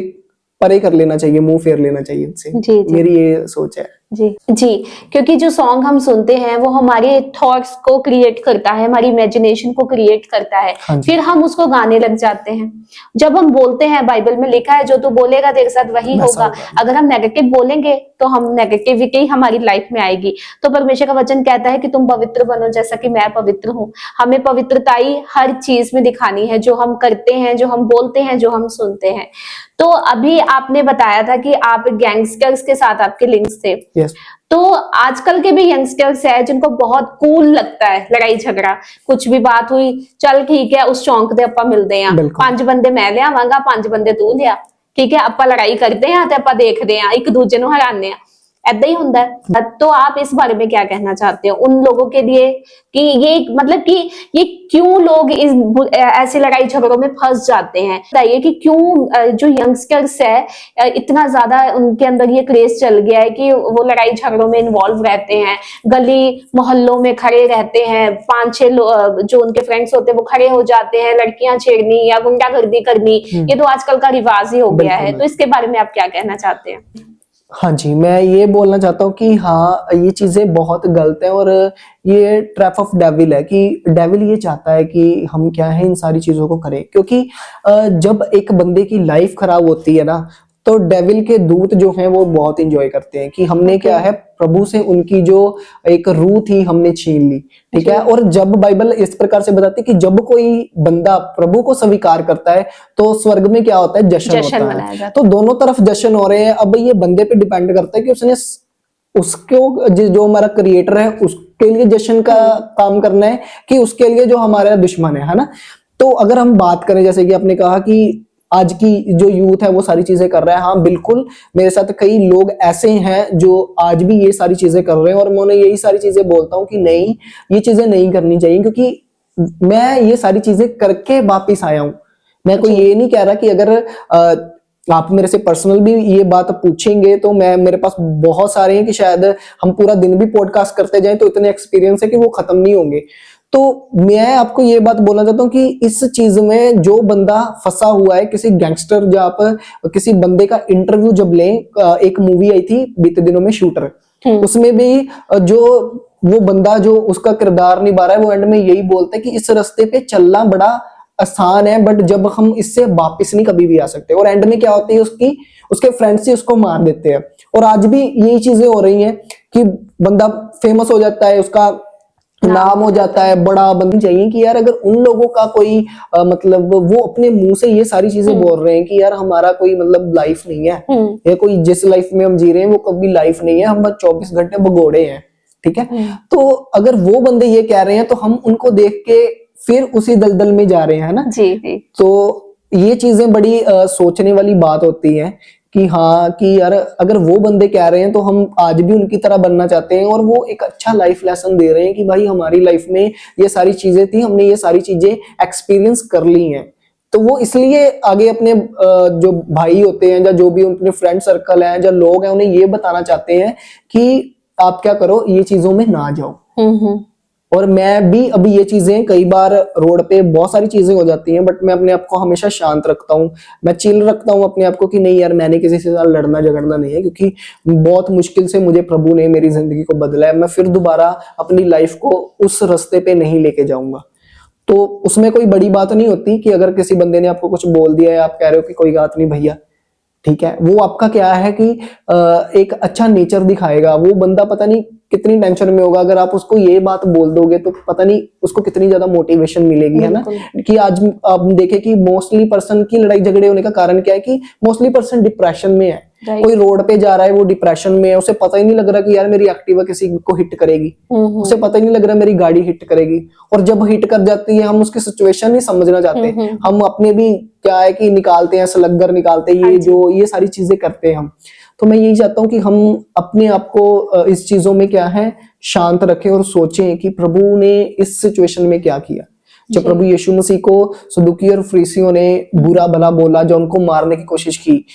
परे कर लेना चाहिए, मुंह फेर लेना चाहिए उनसे। मेरी ये सोच है। जी, क्योंकि जो सॉन्ग हम सुनते हैं वो हमारे थॉट्स को क्रिएट करता है, हमारी इमेजिनेशन को क्रिएट करता है, फिर हम उसको गाने लग जाते हैं। जब हम बोलते हैं, बाइबल में लिखा है जो तू बोलेगा तेरे साथ वही होगा। अगर हम नेगेटिव बोलेंगे तो हम नेगेटिविटी हमारी लाइफ में आएगी। तो परमेश्वर का वचन कहता है कि तुम पवित्र बनो जैसा कि मैं पवित्र हूँ। हमें पवित्रताई हर चीज में दिखानी है, जो हम करते हैं, जो हम बोलते हैं, जो हम सुनते हैं। तो अभी आपने बताया था कि आप गैंगस्टर्स के साथ आपके लिंक्स थे। तो आजकल के भी यंगस्टर्स है जिनको बहुत कूल लगता है लड़ाई झगड़ा, कुछ भी बात हुई, चल ठीक है उस चौंक दे आपां मिलदे हां, 5 बंदे मैं लियावांगा, 5 बंदे तू लिया, ठीक है आपां लड़ाई करते हैं ते आपां देखदे हां, एक दूजे नूं हराने हां, ऐदा ही हुंदा है। तो आप इस बारे में क्या कहना चाहते हो उन लोगों के लिए कि ये मतलब कि ये क्यों लोग इस ऐसे लड़ाई झगड़ों में फंस जाते हैं? बताइए कि क्यों जो यंगस्टर्स है इतना ज्यादा उनके अंदर ये क्रेज चल गया है कि वो लड़ाई झगड़ों में इन्वॉल्व रहते हैं, गली मोहल्लों में खड़े रहते हैं, 5-6 जो उनके फ्रेंड्स होते हैं वो खड़े हो जाते हैं, लड़कियां छेड़नी या गुंडागर्दी करनी, ये तो आजकल का रिवाज ही हो गया है। तो इसके बारे में आप क्या कहना चाहते हैं? हाँ जी, मैं ये बोलना चाहता हूँ कि हाँ ये चीजें बहुत गलत है, और ये ट्रैप ऑफ डेविल है कि डेविल ये चाहता है कि हम क्या है इन सारी चीजों को करें। क्योंकि जब एक बंदे की लाइफ खराब होती है ना, तो डेविल के दूत जो हैं वो बहुत एंजॉय करते हैं कि हमने क्या है प्रभु से उनकी जो एक रूह थी हमने छीन ली, ठीक है। और जब बाइबल इस प्रकार से बताती है कि जब कोई बंदा प्रभु को स्वीकार करता है तो स्वर्ग में क्या होता है, जश्न होता है। तो दोनों तरफ जश्न हो रहे हैं। अब ये बंदे पे डिपेंड करता है कि उसने उसको जो हमारा क्रिएटर है उसके लिए जश्न का काम करना है कि उसके लिए जो हमारा दुश्मन है ना। तो अगर हम बात करें, जैसे कि आपने कहा कि आज की जो यूथ है वो सारी चीजें कर रहा है, हाँ बिल्कुल मेरे साथ कई लोग ऐसे हैं जो आज भी ये सारी चीजें कर रहे हैं, और मैं उन्हें यही सारी चीजें बोलता हूँ कि नहीं, ये चीजें नहीं करनी चाहिए, क्योंकि मैं ये सारी चीजें करके वापिस आया हूँ। मैं कोई ये नहीं कह रहा कि अगर आप मेरे से पर्सनल भी ये बात पूछेंगे तो मेरे पास बहुत सारे हैं कि शायद हम पूरा दिन भी पॉडकास्ट करते जाएं तो इतने एक्सपीरियंस है कि वो खत्म नहीं होंगे। तो मैं आपको ये बात बोलना चाहता हूँ कि इस चीज में जो बंदा फंसा हुआ है, किसी गैंगस्टर, जब आप किसी बंदे का इंटरव्यू जब लें, एक मूवी आई थी बीते दिनों में शूटर, उसमें भी जो वो बंदा जो उसका किरदार निभा रहा है वो एंड में यही बोलता है कि इस रास्ते पे चलना बड़ा आसान है, बट जब हम इससे वापस नहीं कभी भी आ सकते। और एंड में क्या होती है, उसके फ्रेंड्स ही उसको मार देते हैं। और आज भी यही चीजें हो रही हैं कि बंदा फेमस हो जाता है, उसका नाम हो जाता है, बड़ा बनना चाहिए कि यार अगर उन लोगों का कोई मतलब वो अपने मुंह से ये सारी चीजें बोल रहे हैं कि यार हमारा कोई मतलब लाइफ नहीं है, या कोई जिस लाइफ में हम जी रहे हैं वो कभी लाइफ नहीं है, हम बस 24 घंटे भगोड़े हैं, ठीक है। तो अगर वो बंदे ये कह रहे हैं तो हम उनको देख के फिर उसी दलदल में जा रहे हैं, है ना। जी जी। तो ये चीजें बड़ी सोचने वाली बात होती है कि हाँ कि यार अगर वो बंदे कह रहे हैं तो हम आज भी उनकी तरह बनना चाहते हैं, और वो एक अच्छा लाइफ लेसन दे रहे हैं कि भाई हमारी लाइफ में ये सारी चीजें थी, हमने ये सारी चीजें एक्सपीरियंस कर ली हैं। तो वो इसलिए आगे अपने जो भाई होते हैं या जो भी उनके फ्रेंड सर्कल है या लोग हैं उन्हें ये बताना चाहते हैं कि आप क्या करो, ये चीजों में ना जाओ। और मैं भी अभी ये चीजें कई बार रोड पे बहुत सारी चीजें हो जाती हैं, बट मैं अपने आप को हमेशा शांत रखता हूँ, मैं चिल रखता हूँ अपने आप को कि नहीं यार मैंने किसी से लड़ना झगड़ना नहीं है, क्योंकि बहुत मुश्किल से मुझे प्रभु ने मेरी जिंदगी को बदला है। मैं फिर दोबारा अपनी लाइफ को उस रास्ते पे नहीं लेके जाऊंगा। तो उसमें कोई बड़ी बात नहीं होती कि अगर किसी बंदे ने आपको कुछ बोल दिया है, आप कह रहे हो कि कोई बात नहीं भैया, ठीक है, वो आपका क्या है कि एक अच्छा नेचर दिखाएगा। वो बंदा पता नहीं कितनी टेंशन में होगा, अगर आप उसको ये बात बोल दोगे तो पता नहीं उसको कितनी ज्यादा मोटिवेशन मिलेगी, है ना। कि आज आप देखें कि मोस्टली पर्सन की लड़ाई झगड़े होने का कारण क्या है कि मोस्टली पर्सन डिप्रेशन में है। कोई रोड पे जा रहा है, वो डिप्रेशन में है, उसे पता ही नहीं लग रहा कि यार मेरी एक्टिवा किसी को हिट करेगी, उसे पता ही नहीं लग रहा मेरी गाड़ी हिट करेगी। और जब हिट कर जाती है हम उसकी सिचुएशन नहीं समझना चाहते, हम अपने भी क्या है कि निकालते हैं, स्लग्गर निकालते हैं, ये सारी चीजें करते हैं हम। तो मैं यही चाहता हूँ कि हम अपने आप को इस चीजों में क्या है शांत रखें और सोचें कि प्रभु ने इस सिचुएशन में क्या किया। जब प्रभु यीशु मसीह को सदूकी और फरीसियों ने बुरा भला बोला, जो उनको मारने की कोशिश की,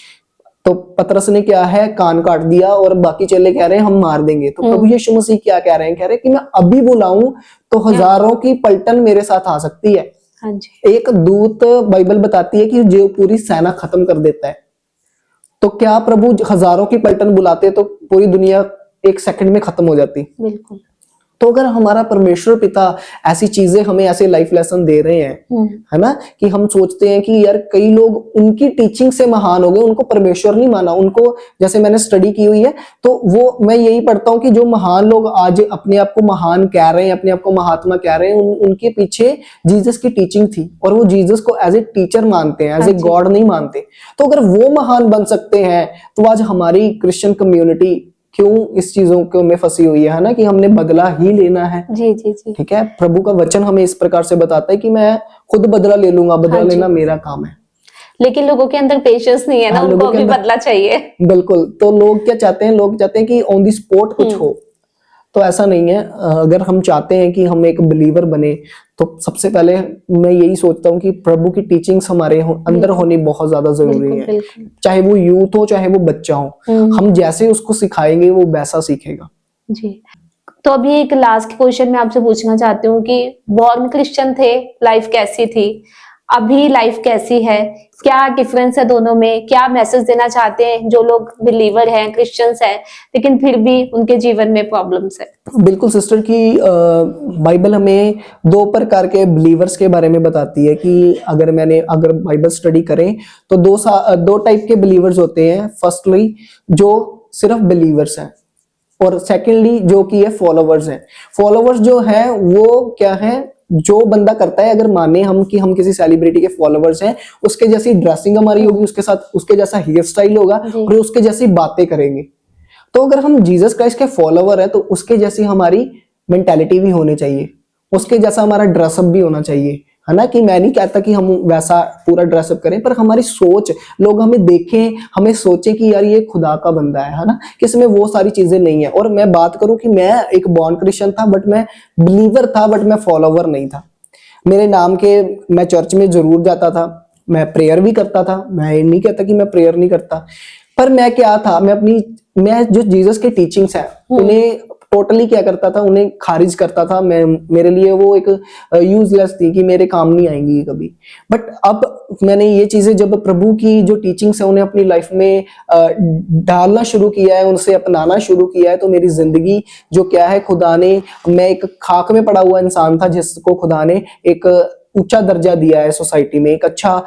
तो पतरस ने क्या है कान काट दिया और बाकी चेले कह रहे हैं हम मार देंगे। तो प्रभु यीशु मसीह क्या कह रहे हैं, कह रहे हैं कि मैं अभी बुलाऊं तो हजारों की पलटन मेरे साथ आ सकती है। हाँ जी। एक दूत बाइबल बताती है कि जो पूरी सेना खत्म कर देता है। तो क्या प्रभु हजारों की पलटन बुलाते तो पूरी दुनिया एक सेकंड में खत्म हो जाती। बिल्कुल। तो अगर हमारा परमेश्वर पिता ऐसी चीजें हमें ऐसे लाइफ लेसन दे रहे हैं, है ना, कि हम सोचते हैं कि यार कई लोग उनकी टीचिंग से महान हो गए, उनको परमेश्वर नहीं माना। उनको जैसे मैंने स्टडी की हुई है तो वो मैं यही पढ़ता हूँ कि जो महान लोग आज अपने आप को महान कह रहे हैं, अपने आप को महात्मा कह रहे हैं, उनके पीछे जीसस की टीचिंग थी और वो जीसस को एज ए टीचर मानते हैं, एज ए गॉड नहीं मानते। तो अगर वो महान बन सकते हैं तो आज हमारी क्रिश्चियन कम्युनिटी क्यों इस चीजों को में फंसी हुई है ना, कि हमने बदला ही लेना है। जी जी जी। ठीक है, प्रभु का वचन हमें इस प्रकार से बताता है कि मैं खुद बदला ले लूंगा, बदला लेना मेरा काम है। लेकिन लोगों के अंदर पेशेंस नहीं है ना, उनको अभी बदला चाहिए। बिल्कुल। तो लोग क्या चाहते हैं, लोग चाहते हैं कि ऑन द स्पॉट कुछ हो। तो ऐसा नहीं है। अगर हम चाहते हैं कि हम एक बिलीवर बने तो सबसे पहले मैं यही सोचता हूँ कि प्रभु की टीचिंग्स हमारे अंदर होनी बहुत ज्यादा जरूरी है। चाहे वो यूथ हो चाहे वो बच्चा हो, हम जैसे उसको सिखाएंगे वो वैसा सीखेगा। जी। तो अभी एक लास्ट क्वेश्चन मैं आपसे पूछना चाहती हूँ कि बॉर्न क्रिश्चियन थे, लाइफ कैसी थी, अभी लाइफ कैसी है, क्या डिफरेंस है दोनों में, क्या मैसेज देना चाहते हैं जो लोग बिलीवर हैं, क्रिश्चियंस हैं, लेकिन फिर भी उनके जीवन में प्रॉब्लम्स है। बिल्कुल सिस्टर की बाइबल हमें दो प्रकार के बिलीवर्स के बारे में बताती है कि अगर बाइबल स्टडी करें तो दो टाइप के बिलीवर्स होते हैं। फर्स्टली जो सिर्फ बिलीवर्स हैं और सेकेंडली जो कि है फॉलोवर्स हैं। फॉलोवर्स जो है वो क्या है, जो बंदा करता है, अगर माने हम कि हम किसी सेलिब्रिटी के फॉलोवर्स हैं, उसके जैसी ड्रेसिंग हमारी होगी, उसके साथ उसके जैसा हेयर स्टाइल होगा और उसके जैसी बातें करेंगे। तो अगर हम जीसस क्राइस्ट के फॉलोवर है तो उसके जैसी हमारी मेंटालिटी भी होनी चाहिए, उसके जैसा हमारा ड्रेसअप भी होना चाहिए, है ना। कि मैं नहीं कहता कि हम वैसा पूरा ड्रेसअप करें, पर हमारी सोच, लोग हमें देखें, हमें सोचे कि यार ये खुदा का बंदा है ना, कि इसमें वो सारी चीजें नहीं है। और मैं बात करूं कि मैं एक बॉर्न क्रिश्चियन था, बट मैं बिलीवर था, बट मैं फॉलोवर नहीं था। मेरे नाम के मैं चर्च में जरूर जाता था, मैं प्रेयर भी करता था, मैं नहीं कहता कि मैं प्रेयर नहीं करता, पर मैं क्या था, मैं जो जीसस के टीचिंग्स है उन्हें टोटली क्या करता था, उन्हें खारिज करता था। मैं, मेरे लिए वो एक यूजलेस थी कि मेरे काम नहीं आएंगी कभी। बट अब मैंने ये चीजें जब प्रभु की जो टीचिंग्स है उन्हें अपनी लाइफ में डालना शुरू किया है, उनसे अपनाना शुरू किया है, तो मेरी जिंदगी जो क्या है, खुदा ने, मैं एक खाक में पड़ा हुआ इंसान था जिसको खुदा ने एक ऊंचा दर्जा दिया है सोसाइटी में, एक अच्छा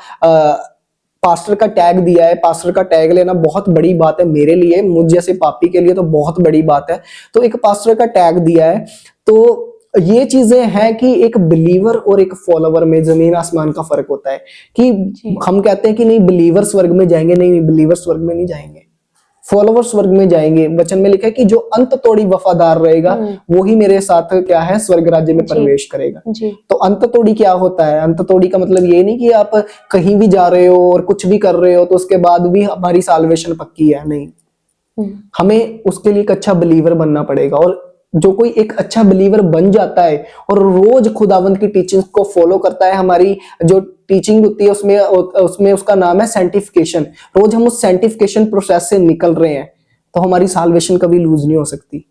पास्टर का टैग दिया है। पास्टर का टैग लेना बहुत बड़ी बात है मेरे लिए, मुझ जैसे पापी के लिए तो बहुत बड़ी बात है। तो एक पास्टर का टैग दिया है। तो ये चीजें हैं कि एक बिलीवर और एक फॉलोवर में जमीन आसमान का फर्क होता है। कि जी। हम कहते हैं कि नहीं बिलीवर स्वर्ग में जाएंगे, नहीं बिलीवर स्वर्ग में नहीं जाएंगे, फॉलोवर स्वर्ग में जाएंगे। वचन में लिखा है कि जो अंत तोड़ी वफादार रहेगा वो ही मेरे साथ क्या है, स्वर्ग राज्य में जी। प्रवेश करेगा। जी। तो अंत तोड़ी क्या होता है? अंत तोड़ी का मतलब ये नहीं कि आप कहीं भी जा रहे हो और कुछ भी कर रहे हो तो उसके बाद भी हमारी साल्वेशन पक्की है, नहीं। हमें उसके लिए एक अच्छा बिलीवर बनना पड़ेगा। और जो कोई एक अच्छा बिलीवर बन जाता है और रोज खुदावंत की टीचिंग को फॉलो करता है, हमारी जो टीचिंग होती है उसमें उसका नाम है सेंटिफिकेशन। रोज हम उस सेंटिफिकेशन प्रोसेस से निकल रहे हैं तो हमारी साल्वेशन कभी लूज नहीं हो सकती।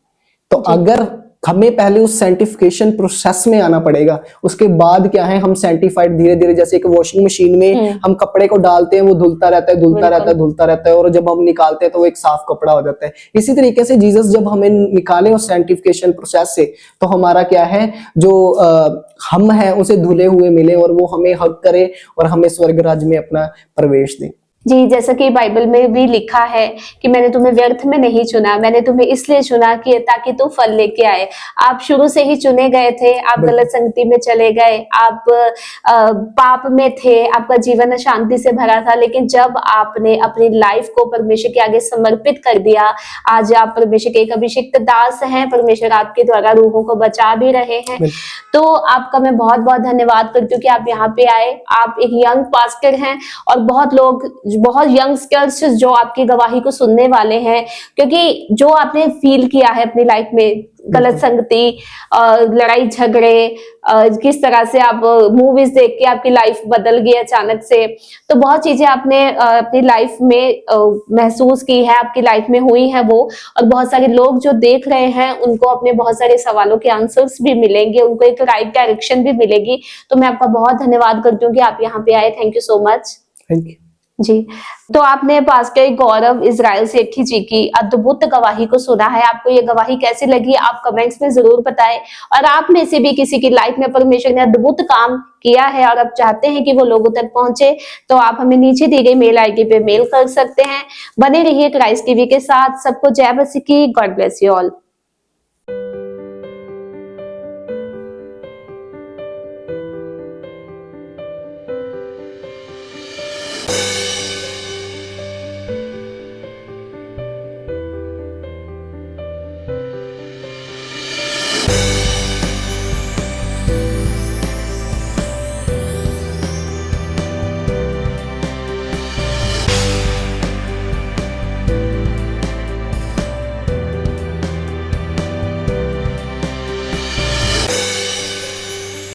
तो अगर हमें पहले उस सेंटिफिकेशन प्रोसेस में आना पड़ेगा, उसके बाद क्या है, हम सेंटिफाइड धीरे धीरे, जैसे एक वॉशिंग मशीन में हम कपड़े को डालते हैं, वो धुलता रहता है, धुलता रहता है, धुलता रहता है, और जब हम निकालते हैं तो वो एक साफ कपड़ा हो जाता है। इसी तरीके से जीसस जब हमें निकाले उस सेंटिफिकेशन प्रोसेस से, तो हमारा क्या है, जो हम हैं उसे धुले हुए मिले और वो हमें हक करे और हमें स्वर्ग राज्य में अपना प्रवेश दे। जी, जैसा कि बाइबल में भी लिखा है कि मैंने तुम्हें व्यर्थ में नहीं चुना, मैंने तुम्हें इसलिए चुना कि ताकि तू फल लेके आए। आप शुरू से ही चुने गए थे, आप गलत संगति में चले गए, आप पाप में थे, आपका जीवन अशांति से भरा था, लेकिन जब आपने अपनी लाइफ को परमेश्वर के आगे समर्पित कर दिया, आज आप परमेश्वर के एक अभिषिक्त दास हैं, परमेश्वर आपके द्वारा रूहों को बचा भी रहे हैं। तो आपका मैं बहुत बहुत धन्यवाद करती हूँ कि आप यहाँ पे आए। आप एक यंग पास्टर हैं और बहुत लोग, बहुत यंगस्टर्स जो आपकी गवाही को सुनने वाले हैं, क्योंकि जो आपने फील किया है अपनी लाइफ में, गलत संगति, लड़ाई झगड़े, किस तरह से आप मूवीज देख के आपकी लाइफ बदल गई अचानक से, तो बहुत चीजें आपने अपनी लाइफ में महसूस की है, आपकी लाइफ में हुई है वो। और बहुत सारे लोग जो देख रहे हैं उनको अपने बहुत सारे सवालों के आंसर्स भी मिलेंगे, उनको एक राइट डायरेक्शन भी मिलेगी। तो मैं आपका बहुत धन्यवाद करती हूँ कि आप यहाँ पे आए। Thank you so much. Thank you ji, तो आपने पास्टर गौरव इजराइल सेठी जी की अद्भुत गवाही को सुना है। आपको ये गवाही कैसी लगी आप कमेंट्स में जरूर बताएं। और आप में से भी किसी की लाइफ में परमेश्वर ने अद्भुत काम किया है और आप चाहते हैं कि वो लोगों तक पहुंचे, तो आप हमें नीचे दी गई मेल आईडी पे मेल कर सकते हैं। बने रहिए क्राइस्ट टीवी के साथ। सबको जय मसीह की। God bless you all.